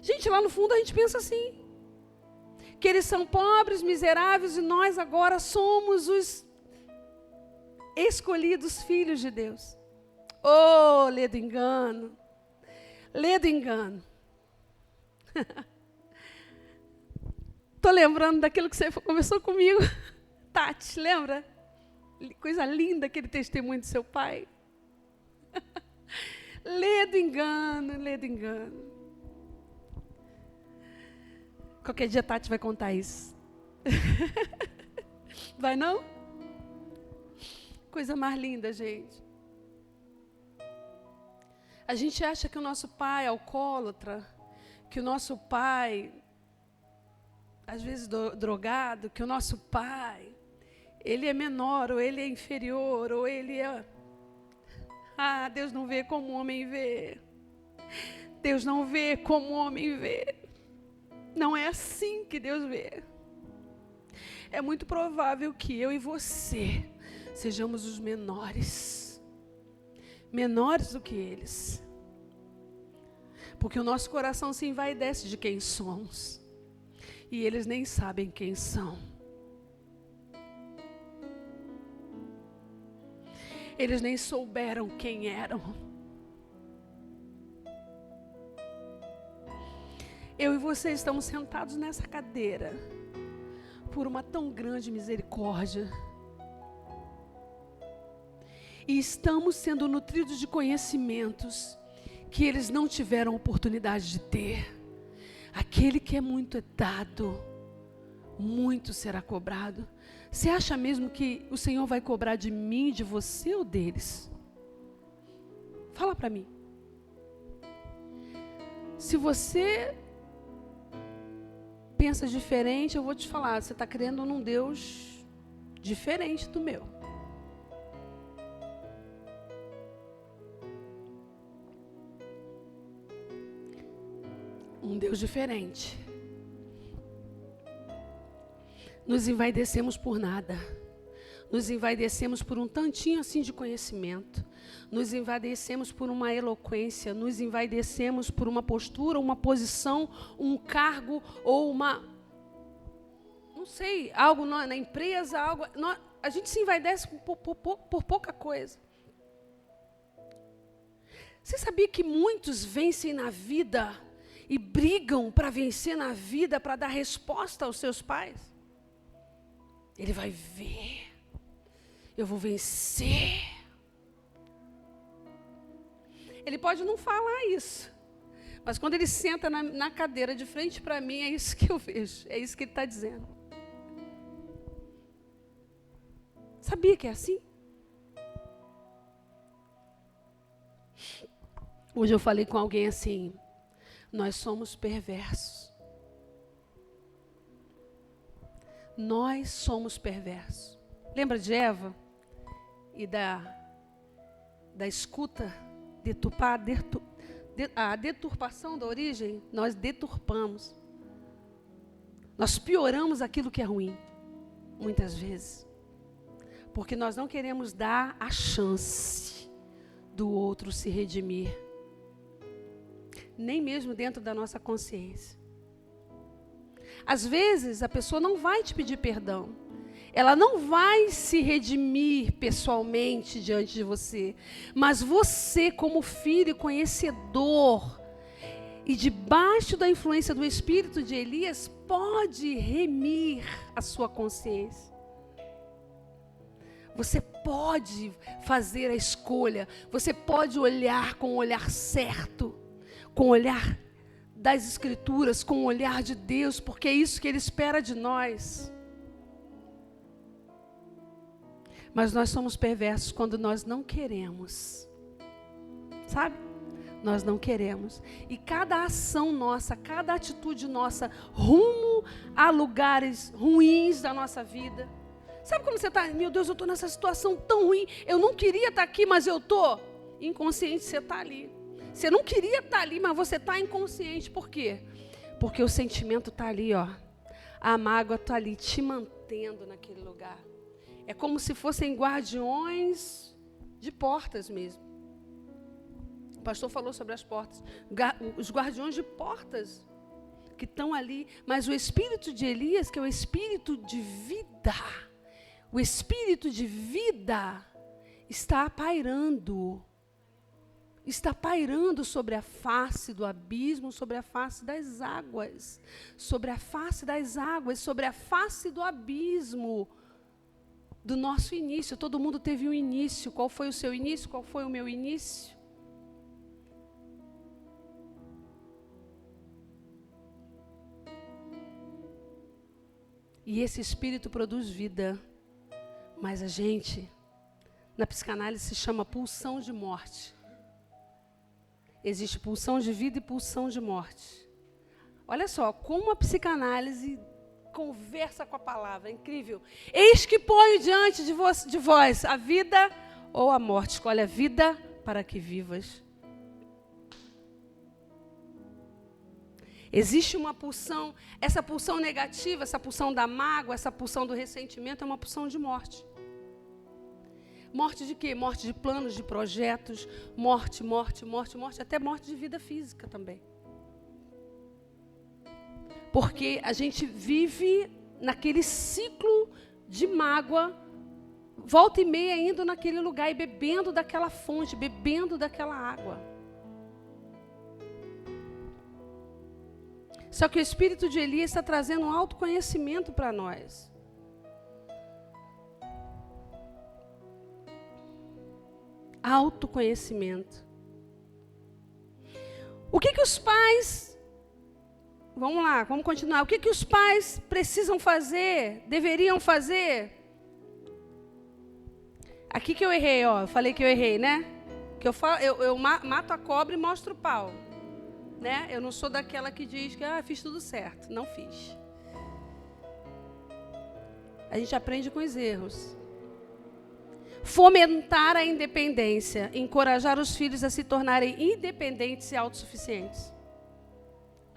Gente, lá no fundo a gente pensa assim. Que eles são pobres, miseráveis, e nós agora somos os escolhidos filhos de Deus. Oh, lê do engano. Lê do engano. Estou lembrando daquilo que você conversou comigo. Tati, lembra? Coisa linda aquele testemunho do seu pai. Lê do engano, lê do engano. Qualquer dia a Tati vai contar isso. Vai não? Coisa mais linda, gente. A gente acha que o nosso pai é alcoólatra, que o nosso pai, às vezes drogado, que o nosso pai, ele é menor, ou ele é inferior, ou ele é... Ah, Deus não vê como o homem vê. Deus não vê como o homem vê. Não é assim que Deus vê. É muito provável que eu e você sejamos os menores. Menores do que eles. Porque o nosso coração se envaidece de quem somos. E eles nem sabem quem são. Eles nem souberam quem eram. Eu e você estamos sentados nessa cadeira por uma tão grande misericórdia. E estamos sendo nutridos de conhecimentos que eles não tiveram oportunidade de ter. Aquele que é muito é dado, muito será cobrado. Você acha mesmo que o Senhor vai cobrar de mim, de você ou deles? Fala para mim. Se você pensa diferente, eu vou te falar, você está crendo num Deus diferente do meu. Um Deus diferente. Nos envaidecemos por nada. Nos envaidecemos por um tantinho assim de conhecimento. Nos envaidecemos por uma eloquência. Nos envaidecemos por uma postura, uma posição, um cargo ou uma... Não sei, algo na empresa, algo... A gente se envaidece por pouca coisa. Você sabia que muitos vencem na vida e brigam para vencer na vida, para dar resposta aos seus pais? Ele vai ver. Eu vou vencer. Ele pode não falar isso. Mas quando ele senta na cadeira de frente para mim, é isso que eu vejo. É isso que ele está dizendo. Sabia que é assim? Hoje eu falei com alguém assim, nós somos perversos. Nós somos perversos. Lembra de Eva? E da escuta, a deturpação da origem? Nós deturpamos. Nós pioramos aquilo que é ruim, muitas vezes. Porque nós não queremos dar a chance do outro se redimir. Nem mesmo dentro da nossa consciência. Às vezes, a pessoa não vai te pedir perdão. Ela não vai se redimir pessoalmente diante de você. Mas você, como filho conhecedor, e debaixo da influência do espírito de Elias, pode remir a sua consciência. Você pode fazer a escolha. Você pode olhar com o olhar certo. Com o olhar das Escrituras, com o olhar de Deus, porque é isso que Ele espera de nós. Mas nós somos perversos quando nós não queremos. Sabe? Nós não queremos. E cada ação nossa, cada atitude nossa, rumo a lugares ruins da nossa vida. Sabe quando você está, meu Deus, eu estou nessa situação tão ruim, eu não queria estar aqui, mas eu estou. Inconsciente, você está ali. Você não queria estar ali, mas você está inconsciente. Por quê? Porque o sentimento está ali, ó. A mágoa está ali, te mantendo naquele lugar. É como se fossem guardiões de portas mesmo. O pastor falou sobre as portas. Os guardiões de portas que estão ali. Mas o espírito de Elias, que é o espírito de vida, o espírito de vida está pairando. Está pairando sobre a face do abismo, sobre a face das águas. Sobre a face das águas, sobre a face do abismo. Do nosso início. Todo mundo teve um início. Qual foi o seu início? Qual foi o meu início? E esse espírito produz vida. Mas a gente, na psicanálise, se chama pulsão de morte. Existe pulsão de vida e pulsão de morte. Olha só, como a psicanálise conversa com a palavra, é incrível. Eis que ponho diante de vós a vida ou a morte. Escolhe a vida para que vivas. Existe uma pulsão, essa pulsão negativa, essa pulsão da mágoa, essa pulsão do ressentimento é uma pulsão de morte. Morte de quê? Morte de planos, de projetos, morte, até morte de vida física também. Porque a gente vive naquele ciclo de mágoa, volta e meia indo naquele lugar e bebendo daquela fonte, bebendo daquela água. Só que o espírito de Elias está trazendo um autoconhecimento para nós. Autoconhecimento. O que os pais... Vamos lá, vamos continuar. O que os pais precisam fazer, deveriam fazer? Aqui que eu errei, ó. Eu falei que eu errei, né? Que eu mato a cobra e mostro o pau. Né? Eu não sou daquela que diz que fiz tudo certo. Não fiz. A gente aprende com os erros. Fomentar a independência. Encorajar os filhos a se tornarem independentes e autossuficientes.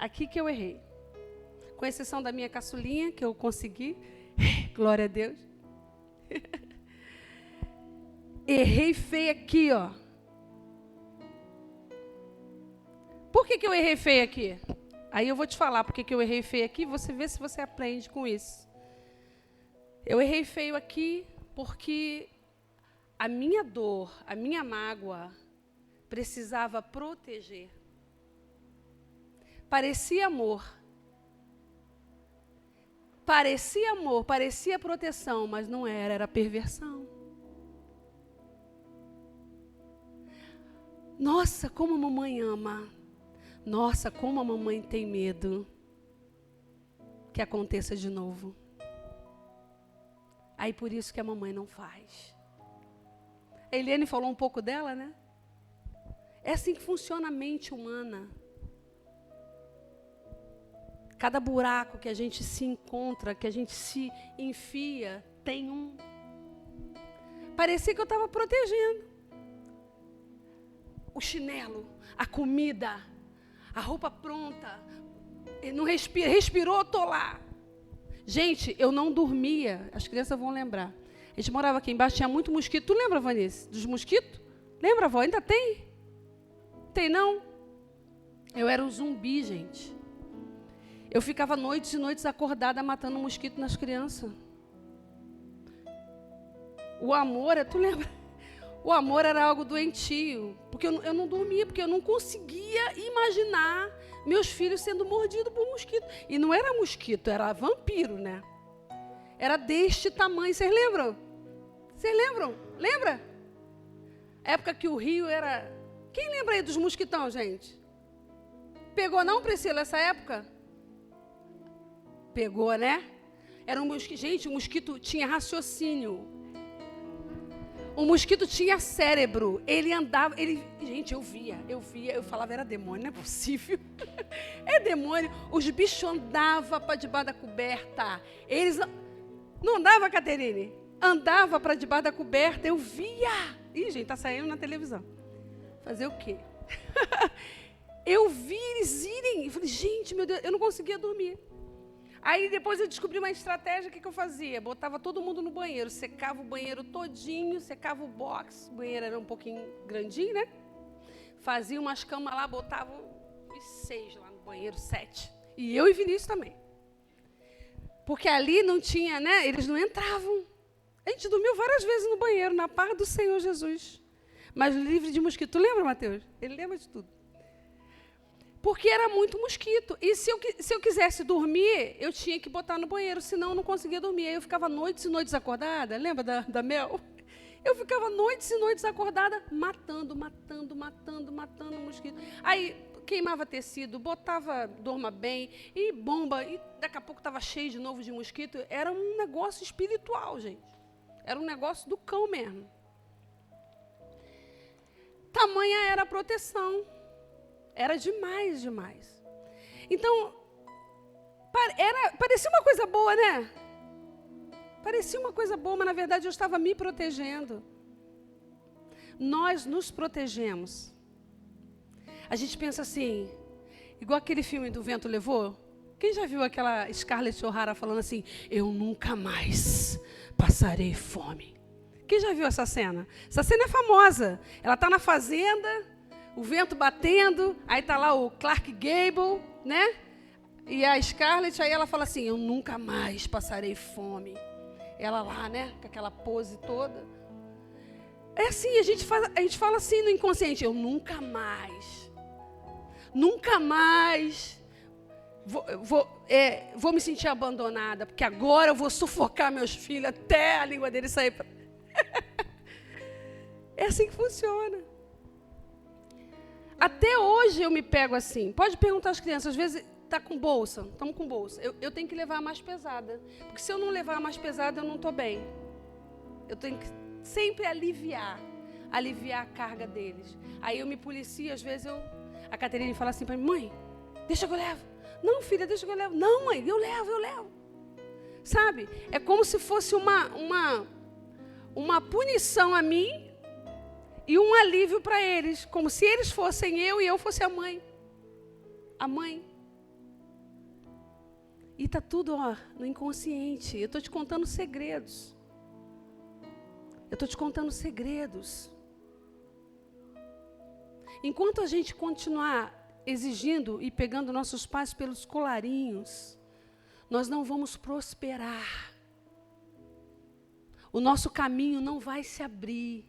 Aqui que eu errei. Com exceção da minha caçulinha, que eu consegui. Glória a Deus. Errei feio aqui, ó. Por que eu errei feio aqui? Aí eu vou te falar por que eu errei feio aqui, você vê se você aprende com isso. Eu errei feio aqui porque a minha dor, a minha mágoa, precisava proteger. Parecia amor. Parecia amor, parecia proteção, mas não era, era perversão. Nossa, como a mamãe ama. Nossa, como a mamãe tem medo que aconteça de novo. Aí por isso que a mamãe não faz. A Eliane falou um pouco dela, né? É assim que funciona a mente humana. Cada buraco que a gente se encontra, que a gente se enfia, tem um. Parecia que eu estava protegendo. O chinelo, a comida, a roupa pronta. Ele não respira, respirou, estou lá. Gente, eu não dormia, as crianças vão lembrar. A gente morava aqui embaixo, tinha muito mosquito. Tu lembra, Vanice, dos mosquitos? Lembra, avó? Ainda tem? Tem não? Eu era um zumbi, gente. Eu ficava noites e noites acordada matando mosquito nas crianças. O amor, tu lembra? O amor era algo doentio, porque eu não dormia, porque eu não conseguia imaginar meus filhos sendo mordidos por mosquito. E não era mosquito, era vampiro, né? Era deste tamanho, vocês lembram? Vocês lembram? Lembra? Época que o rio era... Quem lembra aí dos mosquitão, gente? Pegou não, Priscila, essa época? Pegou, né? Era um mosquito. Gente, o mosquito tinha raciocínio. O mosquito tinha cérebro. Ele andava, gente, eu via, eu falava, era demônio, não é possível. É demônio. Os bichos andavam para debaixo da coberta. Eles não andavam, Caterine? Andava para debaixo da coberta, eu via. Ih, gente, tá saindo na televisão. Fazer o quê? Eu vi eles irem. Eu falei, gente, meu Deus, eu não conseguia dormir. Aí depois eu descobri uma estratégia, o que eu fazia? Botava todo mundo no banheiro, secava o banheiro todinho, secava o box, o banheiro era um pouquinho grandinho, né? Fazia umas camas lá, botava uns 6 lá no banheiro, 7. E eu e Vinícius também. Porque ali não tinha, né? Eles não entravam. A gente dormiu várias vezes no banheiro, na paz do Senhor Jesus. Mas livre de mosquito. Tu lembra, Mateus? Ele lembra de tudo. Porque era muito mosquito. E se eu quisesse dormir, eu tinha que botar no banheiro, senão eu não conseguia dormir. Aí eu ficava noites e noites acordada. Lembra da Mel? Eu ficava noites e noites acordada, matando mosquito. Aí queimava tecido, botava Dorma Bem, e bomba, e daqui a pouco estava cheio de novo de mosquito. Era um negócio espiritual, gente. Era um negócio do cão mesmo. Tamanha era a proteção. Era demais, demais. Então, parecia uma coisa boa, né? Parecia uma coisa boa, mas na verdade eu estava me protegendo. Nós nos protegemos. A gente pensa assim, igual aquele filme do Vento Levou. Quem já viu aquela Scarlett O'Hara falando assim, eu nunca mais passarei fome? Quem já viu essa cena? Essa cena é famosa. Ela está na fazenda... O vento batendo, aí está lá o Clark Gable, né? E a Scarlett, aí ela fala assim, eu nunca mais passarei fome. Ela lá, né? Com aquela pose toda. É assim, a gente fala assim no inconsciente, eu nunca mais vou me sentir abandonada, porque agora eu vou sufocar meus filhos até a língua deles sair. É assim que funciona. Até hoje eu me pego assim. Pode perguntar às crianças, às vezes está com bolsa, estamos com bolsa. Eu tenho que levar a mais pesada. Porque se eu não levar a mais pesada, eu não estou bem. Eu tenho que sempre aliviar a carga deles. Aí eu me policio, às vezes a Caterine fala assim para mim, mãe, deixa que eu levo. Não, filha, deixa que eu levo. Não, mãe, eu levo. Sabe? É como se fosse uma punição a mim, e um alívio para eles, como se eles fossem eu e eu fosse a mãe. A mãe. E está tudo no inconsciente. Eu estou te contando segredos. Eu estou te contando segredos. Enquanto a gente continuar exigindo e pegando nossos pais pelos colarinhos, nós não vamos prosperar. O nosso caminho não vai se abrir.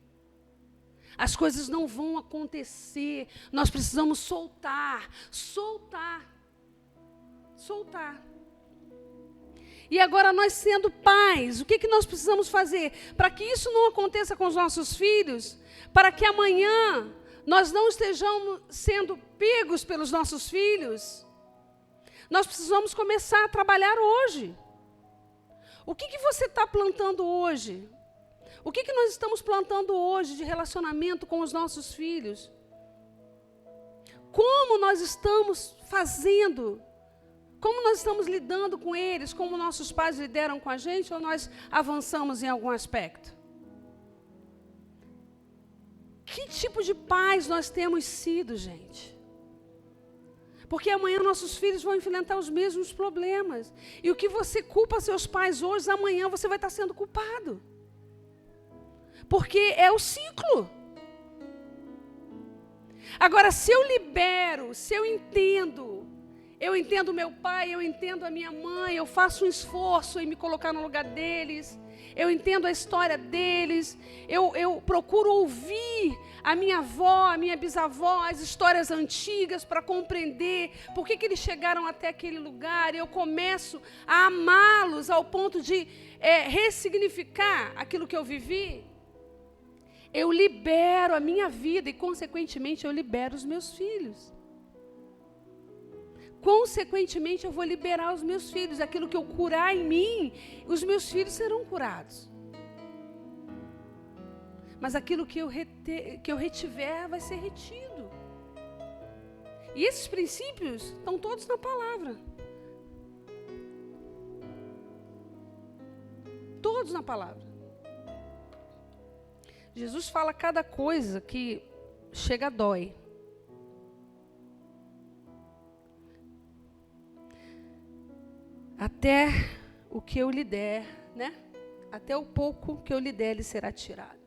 As coisas não vão acontecer. Nós precisamos soltar. E agora nós sendo pais, o que nós precisamos fazer? Para que isso não aconteça com os nossos filhos, para que amanhã nós não estejamos sendo pegos pelos nossos filhos, nós precisamos começar a trabalhar hoje. O que você está plantando hoje? O que nós estamos plantando hoje de relacionamento com os nossos filhos? Como nós estamos fazendo? Como nós estamos lidando com eles? Como nossos pais lidaram com a gente? Ou nós avançamos em algum aspecto? Que tipo de pais nós temos sido, gente? Porque amanhã nossos filhos vão enfrentar os mesmos problemas. E o que você culpa seus pais hoje, amanhã você vai estar sendo culpado. Porque é o ciclo. Agora, se eu libero, se eu entendo meu pai, eu entendo a minha mãe, eu faço um esforço em me colocar no lugar deles, eu entendo a história deles, eu procuro ouvir a minha avó, a minha bisavó, as histórias antigas para compreender por que eles chegaram até aquele lugar, e eu começo a amá-los ao ponto de ressignificar aquilo que eu vivi. Eu libero a minha vida e, consequentemente, eu libero os meus filhos. Consequentemente, eu vou liberar os meus filhos. Aquilo que eu curar em mim, os meus filhos serão curados. Mas aquilo que eu retiver vai ser retido. E esses princípios estão todos na palavra. Todos na palavra. Jesus fala cada coisa que chega a dói. Até o que eu lhe der, né? Até o pouco que eu lhe der, lhe será tirado.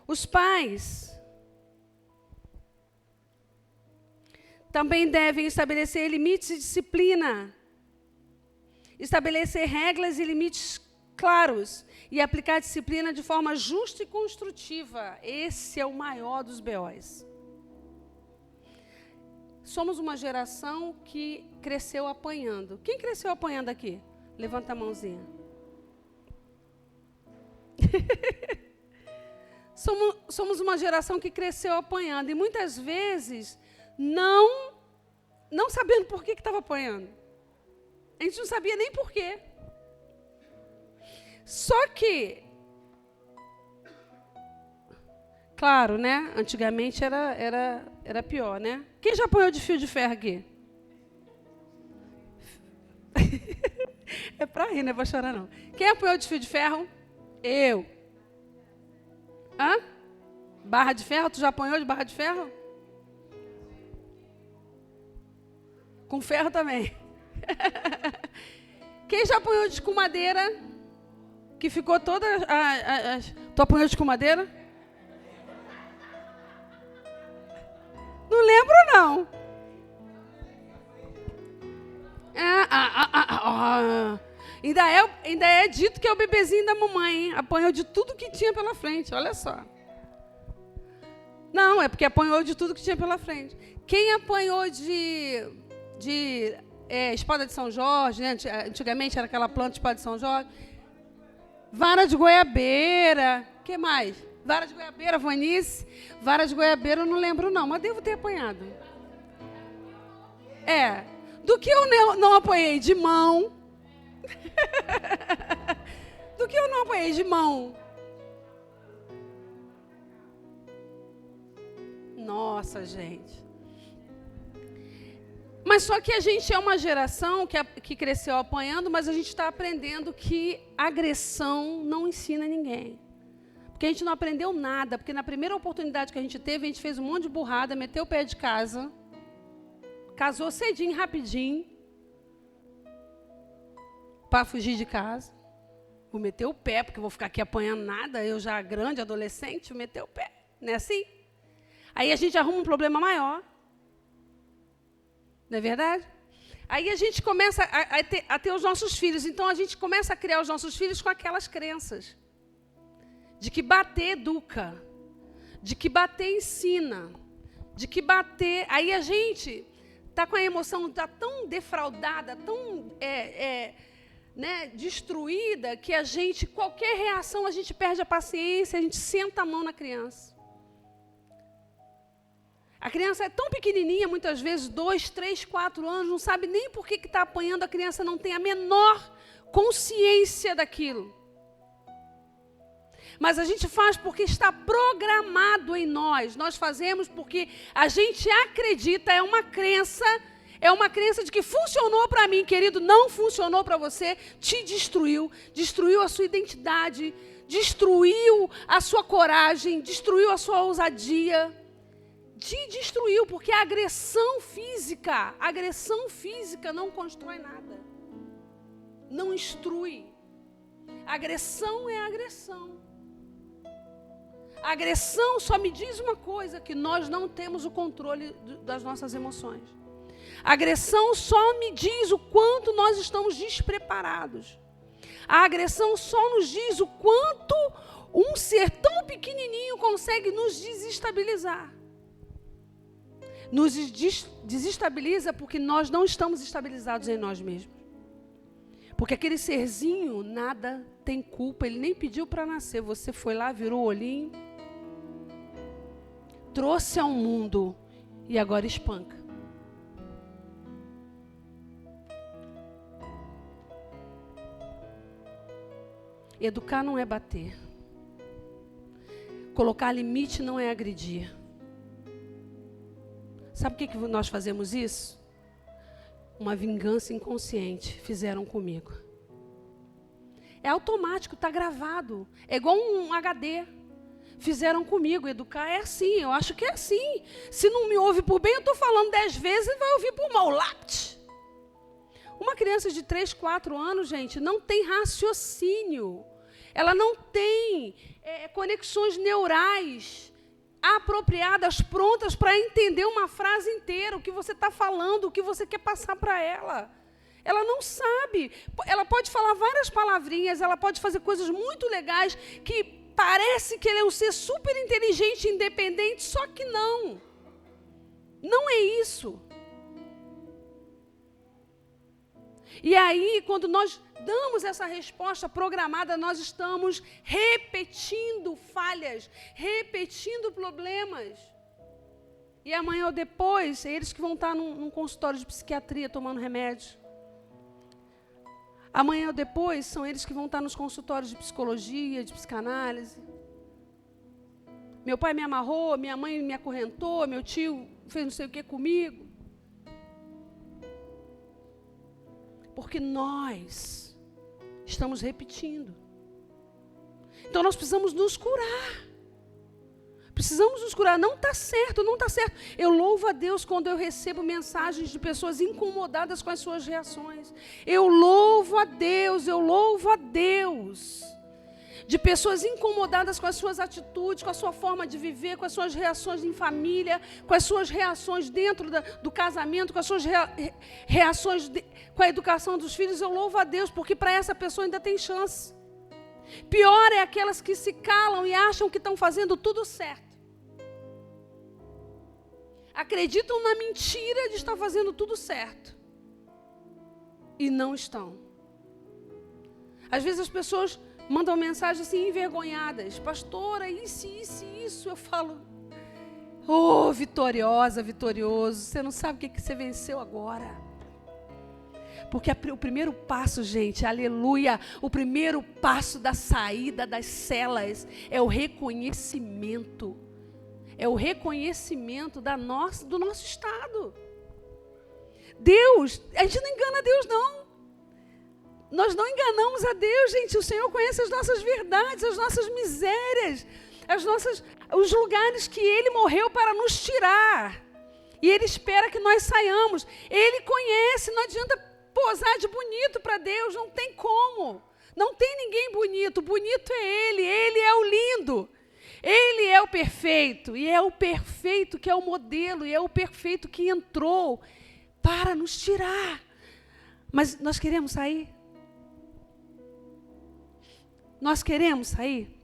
Os pais também devem estabelecer limites de disciplina, estabelecer regras e limites claros e aplicar a disciplina de forma justa e construtiva. Esse é o maior dos B.O.s. Somos uma geração que cresceu apanhando. Quem cresceu apanhando aqui? Levanta a mãozinha. Somos uma geração que cresceu apanhando. E muitas vezes não sabendo por que estava apanhando. A gente não sabia nem por quê. Só que, claro, né? Antigamente era pior, né? Quem já apanhou de fio de ferro aqui? É pra rir, não é pra chorar, não. Quem apanhou de fio de ferro? Eu. Hã? Barra de ferro? Tu já apanhou de barra de ferro? Com ferro também. Quem já apanhou de escumadeira? Que ficou toda... Tu apanhou de escumadeira? Não lembro, não. Ainda é dito que é o bebezinho da mamãe, hein? Apanhou de tudo que tinha pela frente, olha só. Não, é porque apanhou de tudo que tinha pela frente. Quem apanhou de espada de São Jorge, né? Antigamente era aquela planta de espada de São Jorge. Vara de goiabeira, o que mais? Vara de goiabeira, Vanice. Vara de goiabeira eu não lembro não, mas devo ter apanhado. Do que eu não apanhei de mão. Do que eu não apanhei de mão. Nossa, gente. Mas só que a gente é uma geração que cresceu apanhando, mas a gente está aprendendo que agressão não ensina ninguém. Porque a gente não aprendeu nada, porque na primeira oportunidade que a gente teve, a gente fez um monte de burrada, meteu o pé de casa, casou cedinho, rapidinho, para fugir de casa. Vou meter o pé, porque eu vou ficar aqui apanhando nada, eu já grande, adolescente, vou meter o pé. Não é assim? Aí a gente arruma um problema maior. Não é verdade? Aí a gente começa a ter os nossos filhos. Então, a gente começa a criar os nossos filhos com aquelas crenças. De que bater educa. De que bater ensina. De que bater... Aí a gente está com a emoção, está tão defraudada, tão destruída, que a gente, qualquer reação, a gente perde a paciência, a gente senta a mão na criança. A criança é tão pequenininha, muitas vezes, 2, 3, 4 anos, não sabe nem por que está apanhando, a criança não tem a menor consciência daquilo. Mas a gente faz porque está programado em nós. Nós fazemos porque a gente acredita, é uma crença de que funcionou para mim, querido, não funcionou para você, te destruiu a sua identidade, destruiu a sua coragem, destruiu a sua ousadia. Te destruiu, porque a agressão física não constrói nada. Não instrui. Agressão é agressão. A agressão só me diz uma coisa, que nós não temos o controle das nossas emoções. A agressão só me diz o quanto nós estamos despreparados. A agressão só nos diz o quanto um ser tão pequenininho consegue nos desestabilizar. Nos desestabiliza porque nós não estamos estabilizados em nós mesmos. Porque aquele serzinho nada tem culpa, ele nem pediu para nascer. Você foi lá, virou o olhinho, trouxe ao mundo e agora espanca. Educar não é bater. Colocar limite não é agredir. Sabe por que nós fazemos isso? Uma vingança inconsciente fizeram comigo. É automático, está gravado. É igual um HD. Fizeram comigo. Educar é assim, eu acho que é assim. Se não me ouve por bem, eu estou falando 10 vezes e vai ouvir por mal. Lápis. Uma criança de 3, 4 anos, gente, não tem raciocínio. Ela não tem conexões neurais apropriadas, prontas para entender uma frase inteira, o que você está falando, o que você quer passar para ela. Ela não sabe. Ela pode falar várias palavrinhas, ela pode fazer coisas muito legais, que parece que ele é um ser super inteligente, independente, só que não. Não é isso. E aí, quando nós damos essa resposta programada, nós estamos repetindo falhas, repetindo problemas. E amanhã ou depois, eles que vão estar num consultório de psiquiatria tomando remédio. Amanhã ou depois, são eles que vão estar nos consultórios de psicologia, de psicanálise. Meu pai me amarrou, minha mãe me acorrentou, meu tio fez não sei o que comigo. Porque nós estamos repetindo. Então nós precisamos nos curar. Precisamos nos curar. Não está certo, não está certo. Eu louvo a Deus quando eu recebo mensagens de pessoas incomodadas com as suas reações. Eu louvo a Deus, eu louvo a Deus. De pessoas incomodadas com as suas atitudes, com a sua forma de viver, com as suas reações em família, com as suas reações dentro do casamento, com as suas reações com a educação dos filhos. Eu louvo a Deus, porque para essa pessoa ainda tem chance. Pior é aquelas que se calam e acham que estão fazendo tudo certo. Acreditam na mentira de estar fazendo tudo certo. E não estão. Às vezes as pessoas mandam mensagens assim envergonhadas. Pastora, isso. Eu falo, oh, vitoriosa, vitorioso. Você não sabe o que você venceu agora. Porque o primeiro passo, gente, aleluia, o primeiro passo da saída das celas é o reconhecimento. É o reconhecimento do nosso estado. Deus, a gente não engana Deus, não. Nós não enganamos a Deus, gente. O Senhor conhece as nossas verdades, as nossas misérias, os lugares que Ele morreu para nos tirar. E Ele espera que nós saiamos. Ele conhece, não adianta posar de bonito para Deus, não tem como. Não tem ninguém bonito, bonito é Ele é o lindo. Ele é o perfeito, e é o perfeito que é o modelo, e é o perfeito que entrou para nos tirar. Mas nós queremos sair? Nós queremos sair?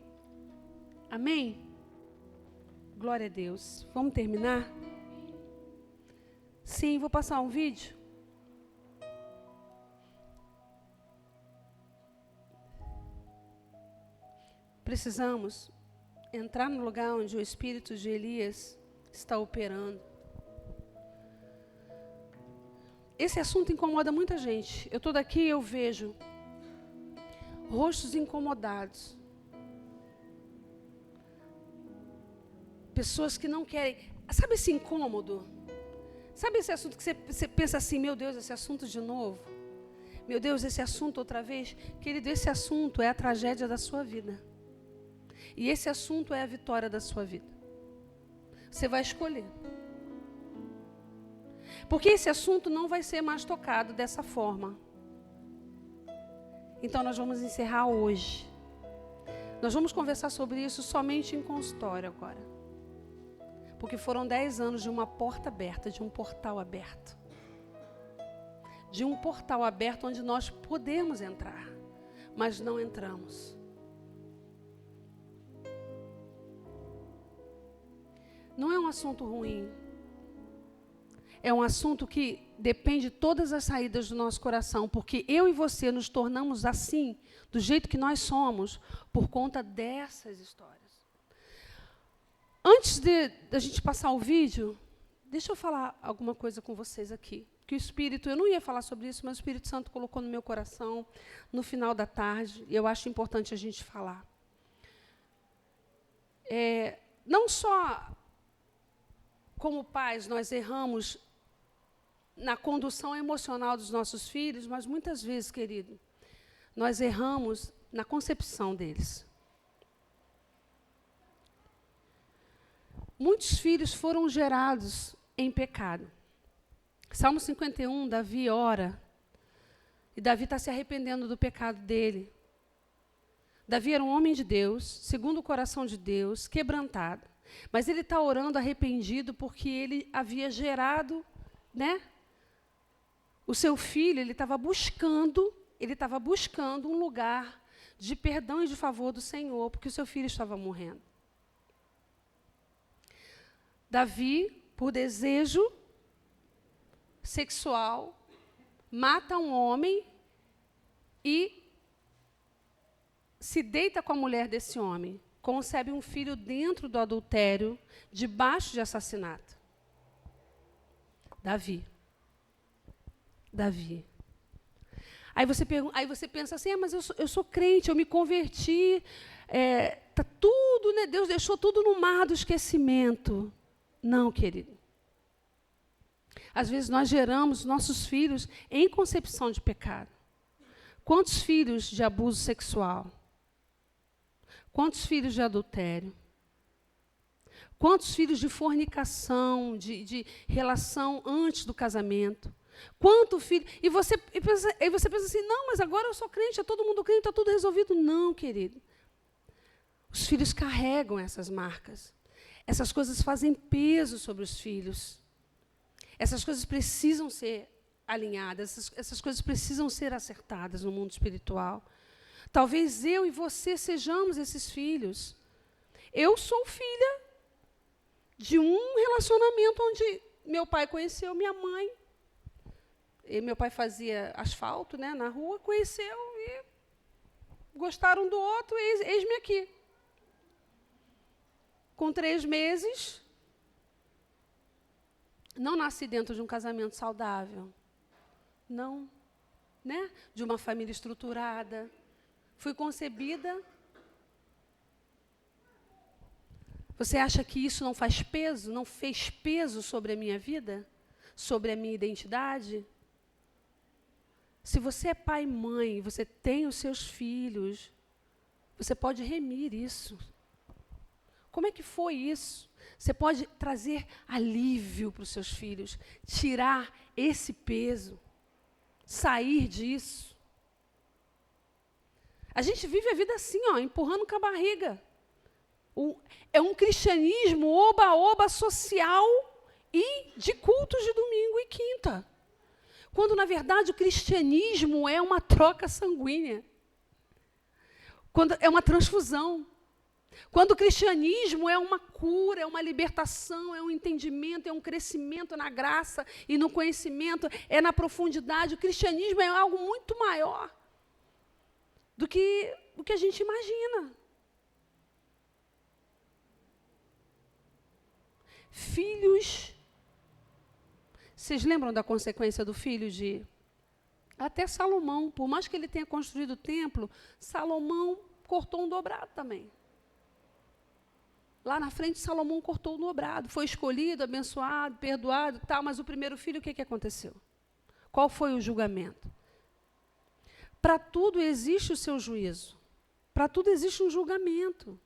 Amém? Glória a Deus. Vamos terminar? Sim, vou passar um vídeo. Precisamos entrar no lugar onde o espírito de Elias está operando. Esse assunto incomoda muita gente. Eu estou daqui e eu vejo rostos incomodados. Pessoas que não querem. Sabe esse incômodo? Sabe esse assunto que você pensa assim, meu Deus, esse assunto de novo? Meu Deus, esse assunto outra vez? Querido, esse assunto é a tragédia da sua vida. E esse assunto é a vitória da sua vida. Você vai escolher. Porque esse assunto não vai ser mais tocado dessa forma. Então nós vamos encerrar hoje. Nós vamos conversar sobre isso somente em consultório agora. Porque foram 10 anos de uma porta aberta, de um portal aberto. De um portal aberto onde nós podemos entrar, mas não entramos. Não é um assunto ruim. É um assunto que depende de todas as saídas do nosso coração, porque eu e você nos tornamos assim, do jeito que nós somos, por conta dessas histórias. Antes da gente passar o vídeo, deixa eu falar alguma coisa com vocês aqui. Que o Espírito, eu não ia falar sobre isso, mas o Espírito Santo colocou no meu coração no final da tarde, e eu acho importante a gente falar. Não só como pais nós erramos na condução emocional dos nossos filhos, mas muitas vezes, querido, nós erramos na concepção deles. Muitos filhos foram gerados em pecado. Salmo 51, Davi ora, e Davi está se arrependendo do pecado dele. Davi era um homem de Deus, segundo o coração de Deus, quebrantado. Mas ele está orando arrependido porque ele havia gerado, o seu filho, ele estava buscando um lugar de perdão e de favor do Senhor, porque o seu filho estava morrendo. Davi, por desejo sexual, mata um homem e se deita com a mulher desse homem. Concebe um filho dentro do adultério, debaixo de assassinato. Davi. Aí você pensa assim, mas eu sou crente, eu me converti, tá tudo, Deus deixou tudo no mar do esquecimento. Não, querido. Às vezes nós geramos nossos filhos em concepção de pecado. Quantos filhos de abuso sexual? Quantos filhos de adultério? Quantos filhos de fornicação, de relação antes do casamento? Quanto filho? E você pensa assim, não, mas agora eu sou crente, é todo mundo crente, está tudo resolvido. Não, querido. Os filhos carregam essas marcas. Essas coisas fazem peso sobre os filhos. Essas coisas precisam ser alinhadas, essas coisas precisam ser acertadas no mundo espiritual. Talvez eu e você sejamos esses filhos. Eu sou filha de um relacionamento onde meu pai conheceu minha mãe. E meu pai fazia asfalto, na rua, conheceu e gostaram do outro, eis-me aqui. Com 3 meses, não nasci dentro de um casamento saudável. Não. De uma família estruturada. Fui concebida. Você acha que isso não faz peso? Não fez peso sobre a minha vida? Sobre a minha identidade? Se você é pai e mãe, você tem os seus filhos, você pode remir isso. Como é que foi isso? Você pode trazer alívio para os seus filhos, tirar esse peso, sair disso. A gente vive a vida assim, ó, empurrando com a barriga. É um cristianismo oba-oba social e de cultos de domingo e quinta. Quando, na verdade, o cristianismo é uma troca sanguínea. Quando é uma transfusão. Quando o cristianismo é uma cura, é uma libertação, é um entendimento, é um crescimento na graça e no conhecimento, é na profundidade. O cristianismo é algo muito maior do que a gente imagina. Filhos. Vocês lembram da consequência do filho de... Até Salomão, por mais que ele tenha construído o templo, Salomão cortou um dobrado também. Lá na frente, Salomão cortou um dobrado. Foi escolhido, abençoado, perdoado, tal, mas o primeiro filho, o que aconteceu? Qual foi o julgamento? Para tudo existe o seu juízo. Para tudo existe um julgamento.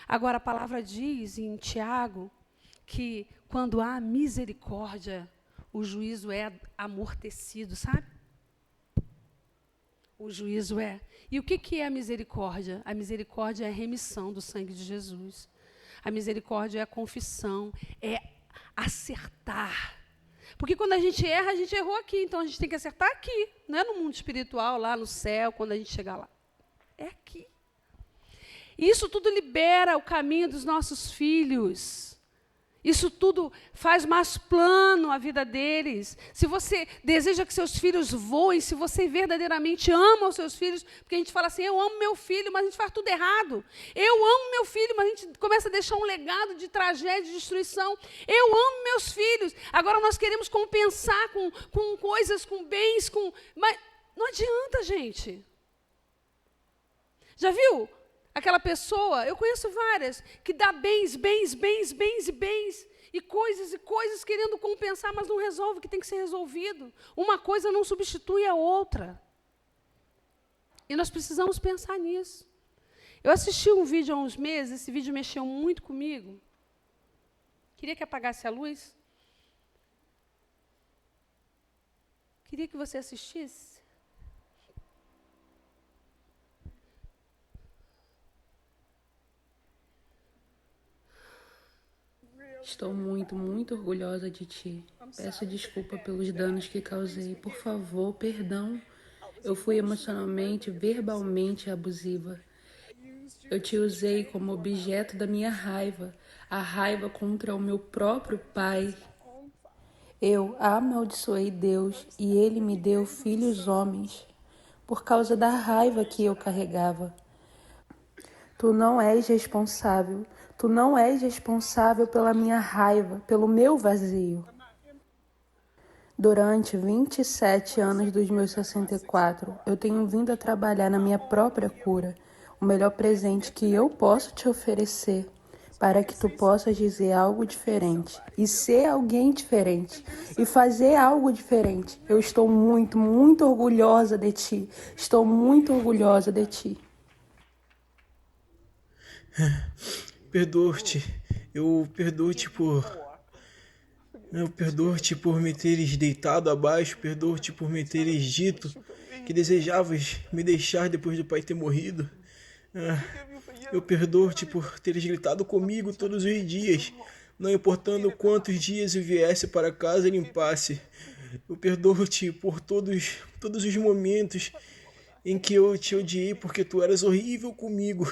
Agora, a palavra diz em Tiago que quando há misericórdia, o juízo é amortecido, sabe? O juízo é. E o que é a misericórdia? A misericórdia é a remissão do sangue de Jesus. A misericórdia é a confissão, é acertar. Porque quando a gente erra, a gente errou aqui. Então, a gente tem que acertar aqui. Não é no mundo espiritual, lá no céu, quando a gente chegar lá. É aqui. E isso tudo libera o caminho dos nossos filhos. Isso tudo faz mais plano a vida deles. Se você deseja que seus filhos voem, se você verdadeiramente ama os seus filhos, porque a gente fala assim, eu amo meu filho, mas a gente faz tudo errado. Eu amo meu filho, mas a gente começa a deixar um legado de tragédia, de destruição. Eu amo meus filhos. Agora nós queremos compensar com coisas, com bens, mas não adianta, gente. Já viu? Aquela pessoa, eu conheço várias, que dá bens e coisas querendo compensar, mas não resolve o que tem que ser resolvido. Uma coisa não substitui a outra. E nós precisamos pensar nisso. Eu assisti um vídeo há uns meses, esse vídeo mexeu muito comigo. Queria que apagasse a luz. Queria que você assistisse. Estou muito, muito orgulhosa de ti. Peço desculpa pelos danos que causei. Por favor, perdão. Eu fui emocionalmente, verbalmente abusiva. Eu te usei como objeto da minha raiva, a raiva contra o meu próprio pai. Eu amaldiçoei Deus e ele me deu filhos homens por causa da raiva que eu carregava. Tu não és responsável. Tu não és responsável pela minha raiva, pelo meu vazio. Durante 27 anos dos meus 64, eu tenho vindo a trabalhar na minha própria cura, o melhor presente que eu posso te oferecer, para que tu possas dizer algo diferente, e ser alguém diferente, e fazer algo diferente. Eu estou muito, muito orgulhosa de ti. Estou muito orgulhosa de ti. Perdoo-te, eu perdoo-te por me teres deitado abaixo, perdoo-te por me teres dito que desejavas me deixar depois do pai ter morrido. Eu perdoo-te por teres gritado comigo todos os dias, não importando quantos dias eu viesse para casa e limpasse. Eu perdoo-te por todos os momentos em que eu te odiei porque tu eras horrível comigo.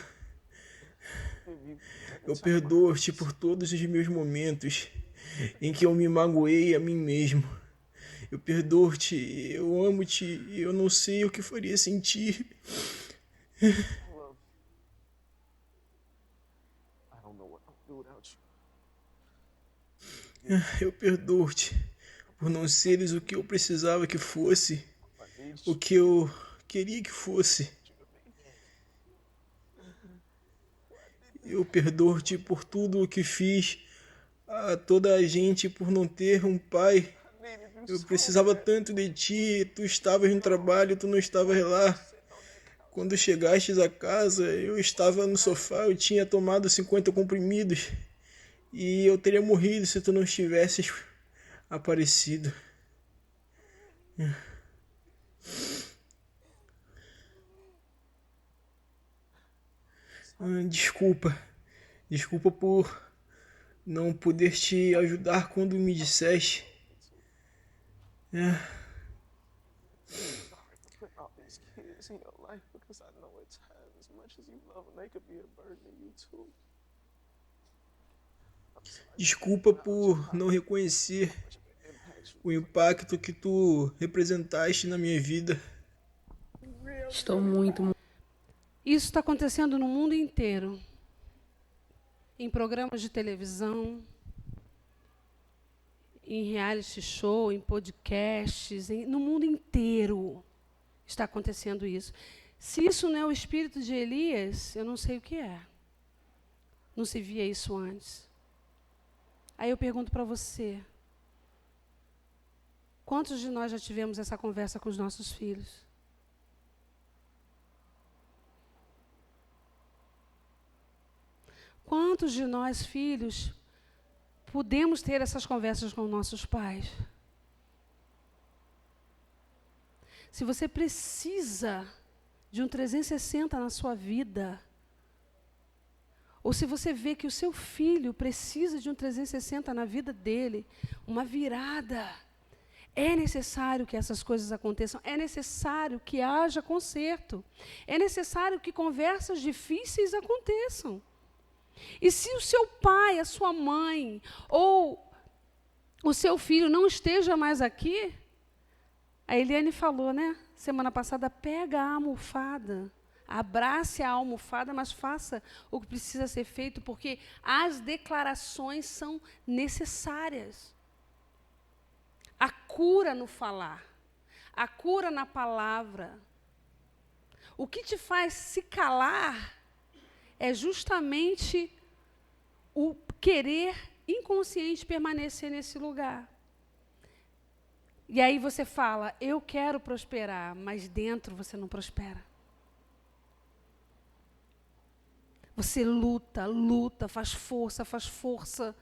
Eu perdoo-te por todos os meus momentos em que eu me magoei a mim mesmo. Eu perdoo-te, eu amo-te e eu não sei o que faria sem ti. Eu perdoo-te por não seres o que eu precisava que fosse, o que eu queria que fosse. Eu perdoo-te por tudo o que fiz a toda a gente por não ter um pai. Eu precisava tanto de ti, tu estavas no trabalho, tu não estavas lá. Quando chegastes a casa, eu estava no sofá, eu tinha tomado 50 comprimidos. E eu teria morrido se tu não tivesses aparecido. Desculpa. Desculpa por não poder te ajudar quando me disseste. Desculpa por não reconhecer o impacto que tu representaste na minha vida. Estou muito. Isso está acontecendo no mundo inteiro. Em programas de televisão, em reality show, em podcasts, no mundo inteiro está acontecendo isso. Se isso não é o espírito de Elias, eu não sei o que é. Não se via isso antes. Aí eu pergunto para você, quantos de nós já tivemos essa conversa com os nossos filhos? Quantos de nós, filhos, podemos ter essas conversas com nossos pais? Se você precisa de um 360 na sua vida, ou se você vê que o seu filho precisa de um 360 na vida dele, uma virada, é necessário que essas coisas aconteçam, é necessário que haja conserto, é necessário que conversas difíceis aconteçam. E se o seu pai, a sua mãe, ou o seu filho não esteja mais aqui, a Eliane falou, né? Semana passada, pega a almofada, abrace a almofada, mas faça o que precisa ser feito, porque as declarações são necessárias. A cura no falar, a cura na palavra. O que te faz se calar é justamente o querer inconsciente permanecer nesse lugar. E aí você fala, eu quero prosperar, mas dentro você não prospera. Você luta, faz força,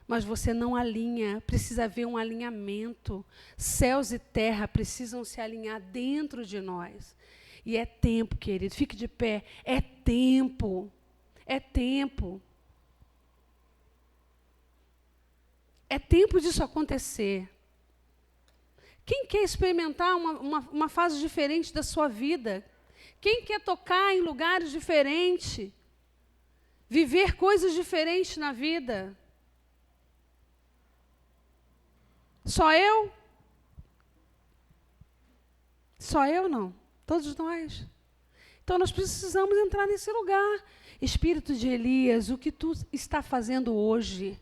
mas você não alinha, precisa haver um alinhamento. Céus e terra precisam se alinhar dentro de nós. E é tempo, querido, fique de pé, é tempo, é tempo. É tempo disso acontecer. Quem quer experimentar uma fase diferente da sua vida? Quem quer tocar em lugares diferentes? Viver coisas diferentes na vida? Só eu? Só eu não. Todos nós. Então nós precisamos entrar nesse lugar. Espírito de Elias, o que tu está fazendo hoje?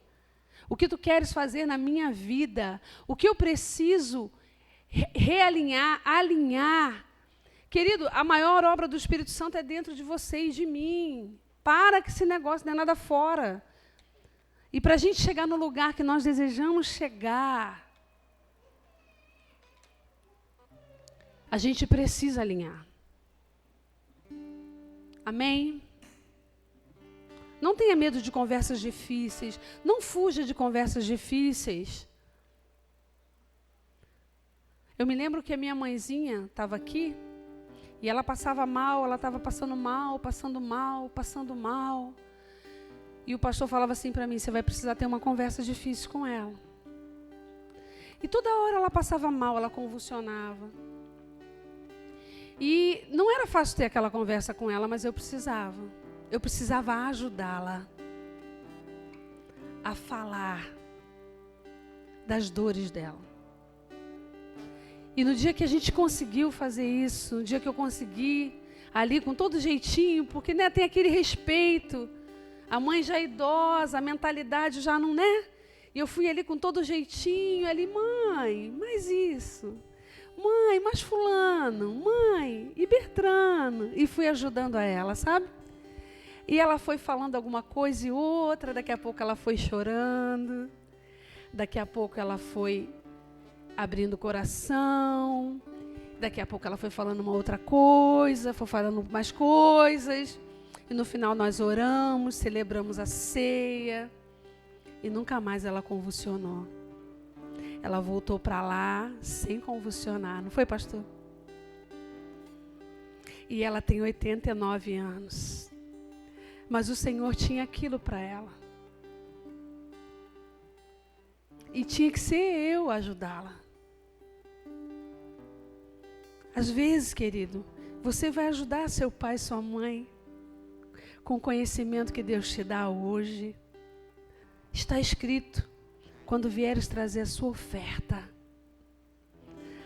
O que tu queres fazer na minha vida? O que eu preciso realinhar, alinhar? Querido, a maior obra do Espírito Santo é dentro de você e de mim. Para que esse negócio não é nada fora. E para a gente chegar no lugar que nós desejamos chegar, a gente precisa alinhar. Amém? Não tenha medo de conversas difíceis. Não fuja de conversas difíceis. Eu me lembro que a minha mãezinha estava aqui e ela passava mal, ela estava passando mal. E o pastor falava assim para mim, você vai precisar ter uma conversa difícil com ela. E toda hora ela passava mal, ela convulsionava. E não era fácil ter aquela conversa com ela, mas eu precisava. Eu precisava ajudá-la a falar das dores dela. E no dia que a gente conseguiu fazer isso, no dia que eu consegui, ali com todo jeitinho, porque né, tem aquele respeito, a mãe já é idosa, a mentalidade já não, né? E eu fui ali com todo jeitinho, ali, mãe, mais isso. Mãe, mais fulano, mãe, e Bertrano. E fui ajudando a ela, sabe? E ela foi falando alguma coisa e outra, daqui a pouco ela foi chorando, daqui a pouco ela foi abrindo o coração, daqui a pouco ela foi falando uma outra coisa, foi falando mais coisas. E no final nós oramos, celebramos a ceia. E nunca mais ela convulsionou. Ela voltou para lá sem convulsionar. Não foi, pastor? E ela tem 89 anos. Mas o Senhor tinha aquilo para ela. E tinha que ser eu ajudá-la. Às vezes, querido, você vai ajudar seu pai e sua mãe com o conhecimento que Deus te dá hoje. Está escrito, quando vieres trazer a sua oferta.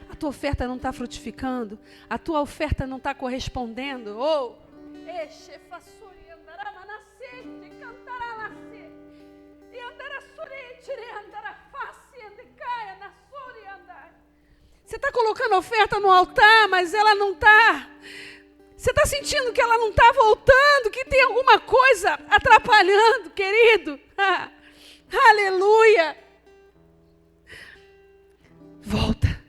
A tua oferta não está frutificando? A tua oferta não está correspondendo? Ou, você está colocando a oferta no altar, mas ela não está. Você está sentindo que ela não está voltando, que tem alguma coisa atrapalhando, querido? Aleluia! Volta.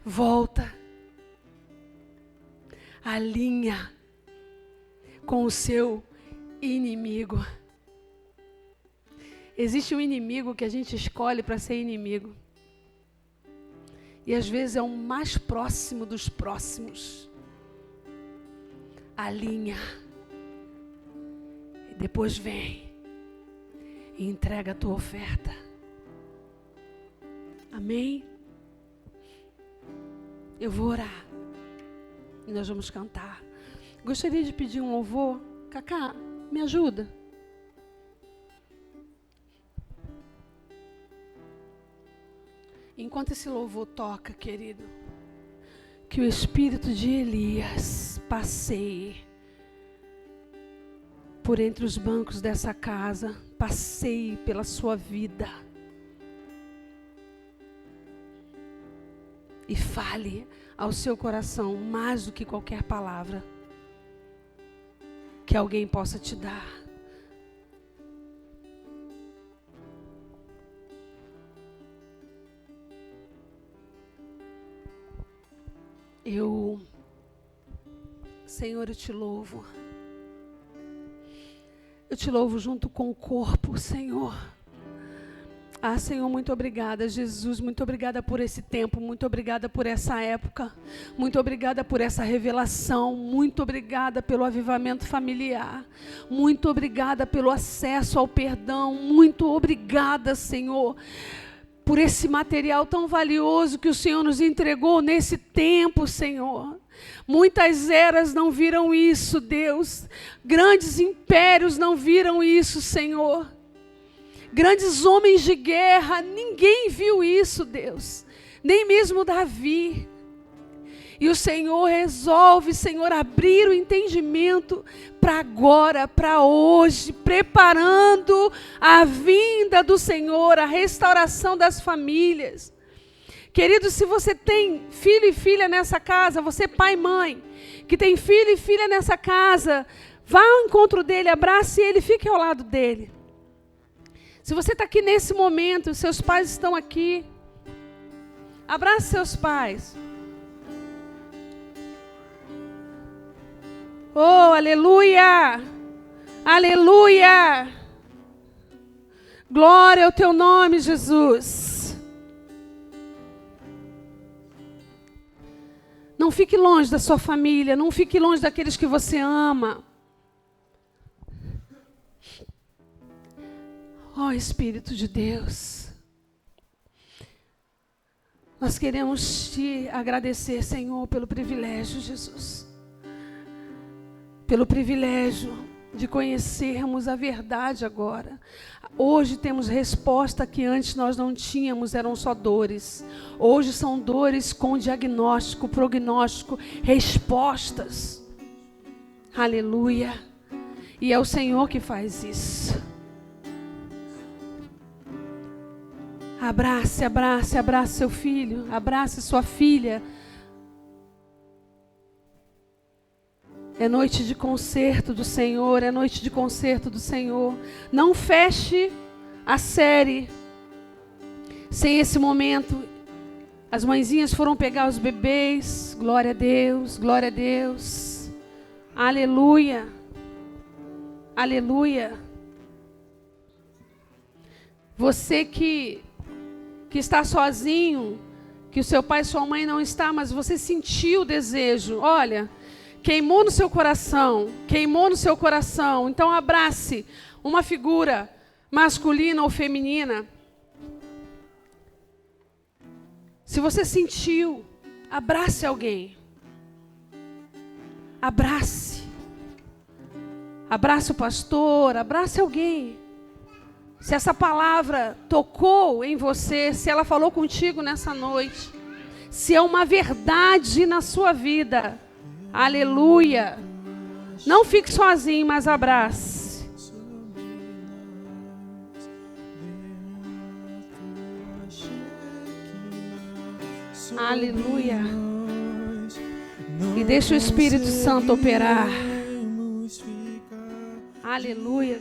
Volta. Alinha com o seu inimigo. Existe um inimigo que a gente escolhe para ser inimigo. E às vezes é o mais próximo dos próximos. Alinha. E depois vem e entrega a tua oferta. Amém? Eu vou orar. E nós vamos cantar. Gostaria de pedir um louvor. Cacá, me ajuda. Enquanto esse louvor toca, querido, que o espírito de Elias passeie por entre os bancos dessa casa, passeie pela sua vida e fale ao seu coração mais do que qualquer palavra que alguém possa te dar. Senhor, eu te louvo. Eu te louvo junto com o corpo, Senhor. Ah, Senhor, muito obrigada, Jesus, muito obrigada por esse tempo, muito obrigada por essa época, muito obrigada por essa revelação, muito obrigada pelo avivamento familiar, muito obrigada pelo acesso ao perdão, muito obrigada, Senhor, por esse material tão valioso que o Senhor nos entregou nesse tempo, Senhor. Muitas eras não viram isso, Deus. Grandes impérios não viram isso, Senhor. Grandes homens de guerra, ninguém viu isso, Deus. Nem mesmo Davi. E o Senhor resolve, Senhor, abrir o entendimento para agora, para hoje, preparando a vinda do Senhor, a restauração das famílias. Querido, se você tem filho e filha nessa casa, você pai e mãe, que tem filho e filha nessa casa, vá ao encontro dele, abrace ele, fique ao lado dele. Se você está aqui nesse momento, seus pais estão aqui, abrace seus pais. Oh, aleluia! Aleluia! Glória ao teu nome, Jesus. Não fique longe da sua família, não fique longe daqueles que você ama. Oh, Espírito de Deus, nós queremos te agradecer, Senhor, pelo privilégio, Jesus. Pelo privilégio de conhecermos a verdade agora. Hoje temos resposta que antes nós não tínhamos, eram só dores. Hoje são dores com diagnóstico, prognóstico, respostas. Aleluia. E é o Senhor que faz isso. Abrace, abrace, abrace seu filho, abrace sua filha. É noite de concerto do Senhor, é noite de concerto do Senhor. Não feche a série sem esse momento. As mãezinhas foram pegar os bebês. Glória a Deus, glória a Deus. Aleluia. Aleluia. Você que está sozinho, que o seu pai e sua mãe não estão, mas você sentiu o desejo. Olha, queimou no seu coração. Queimou no seu coração. Então abrace uma figura masculina ou feminina. Se você sentiu, abrace alguém. Abrace. Abrace o pastor, abrace alguém. Se essa palavra tocou em você, se ela falou contigo nessa noite, se é uma verdade na sua vida, aleluia. Não fique sozinho, mas abrace. Aleluia. E deixa o Espírito Santo operar. Aleluia.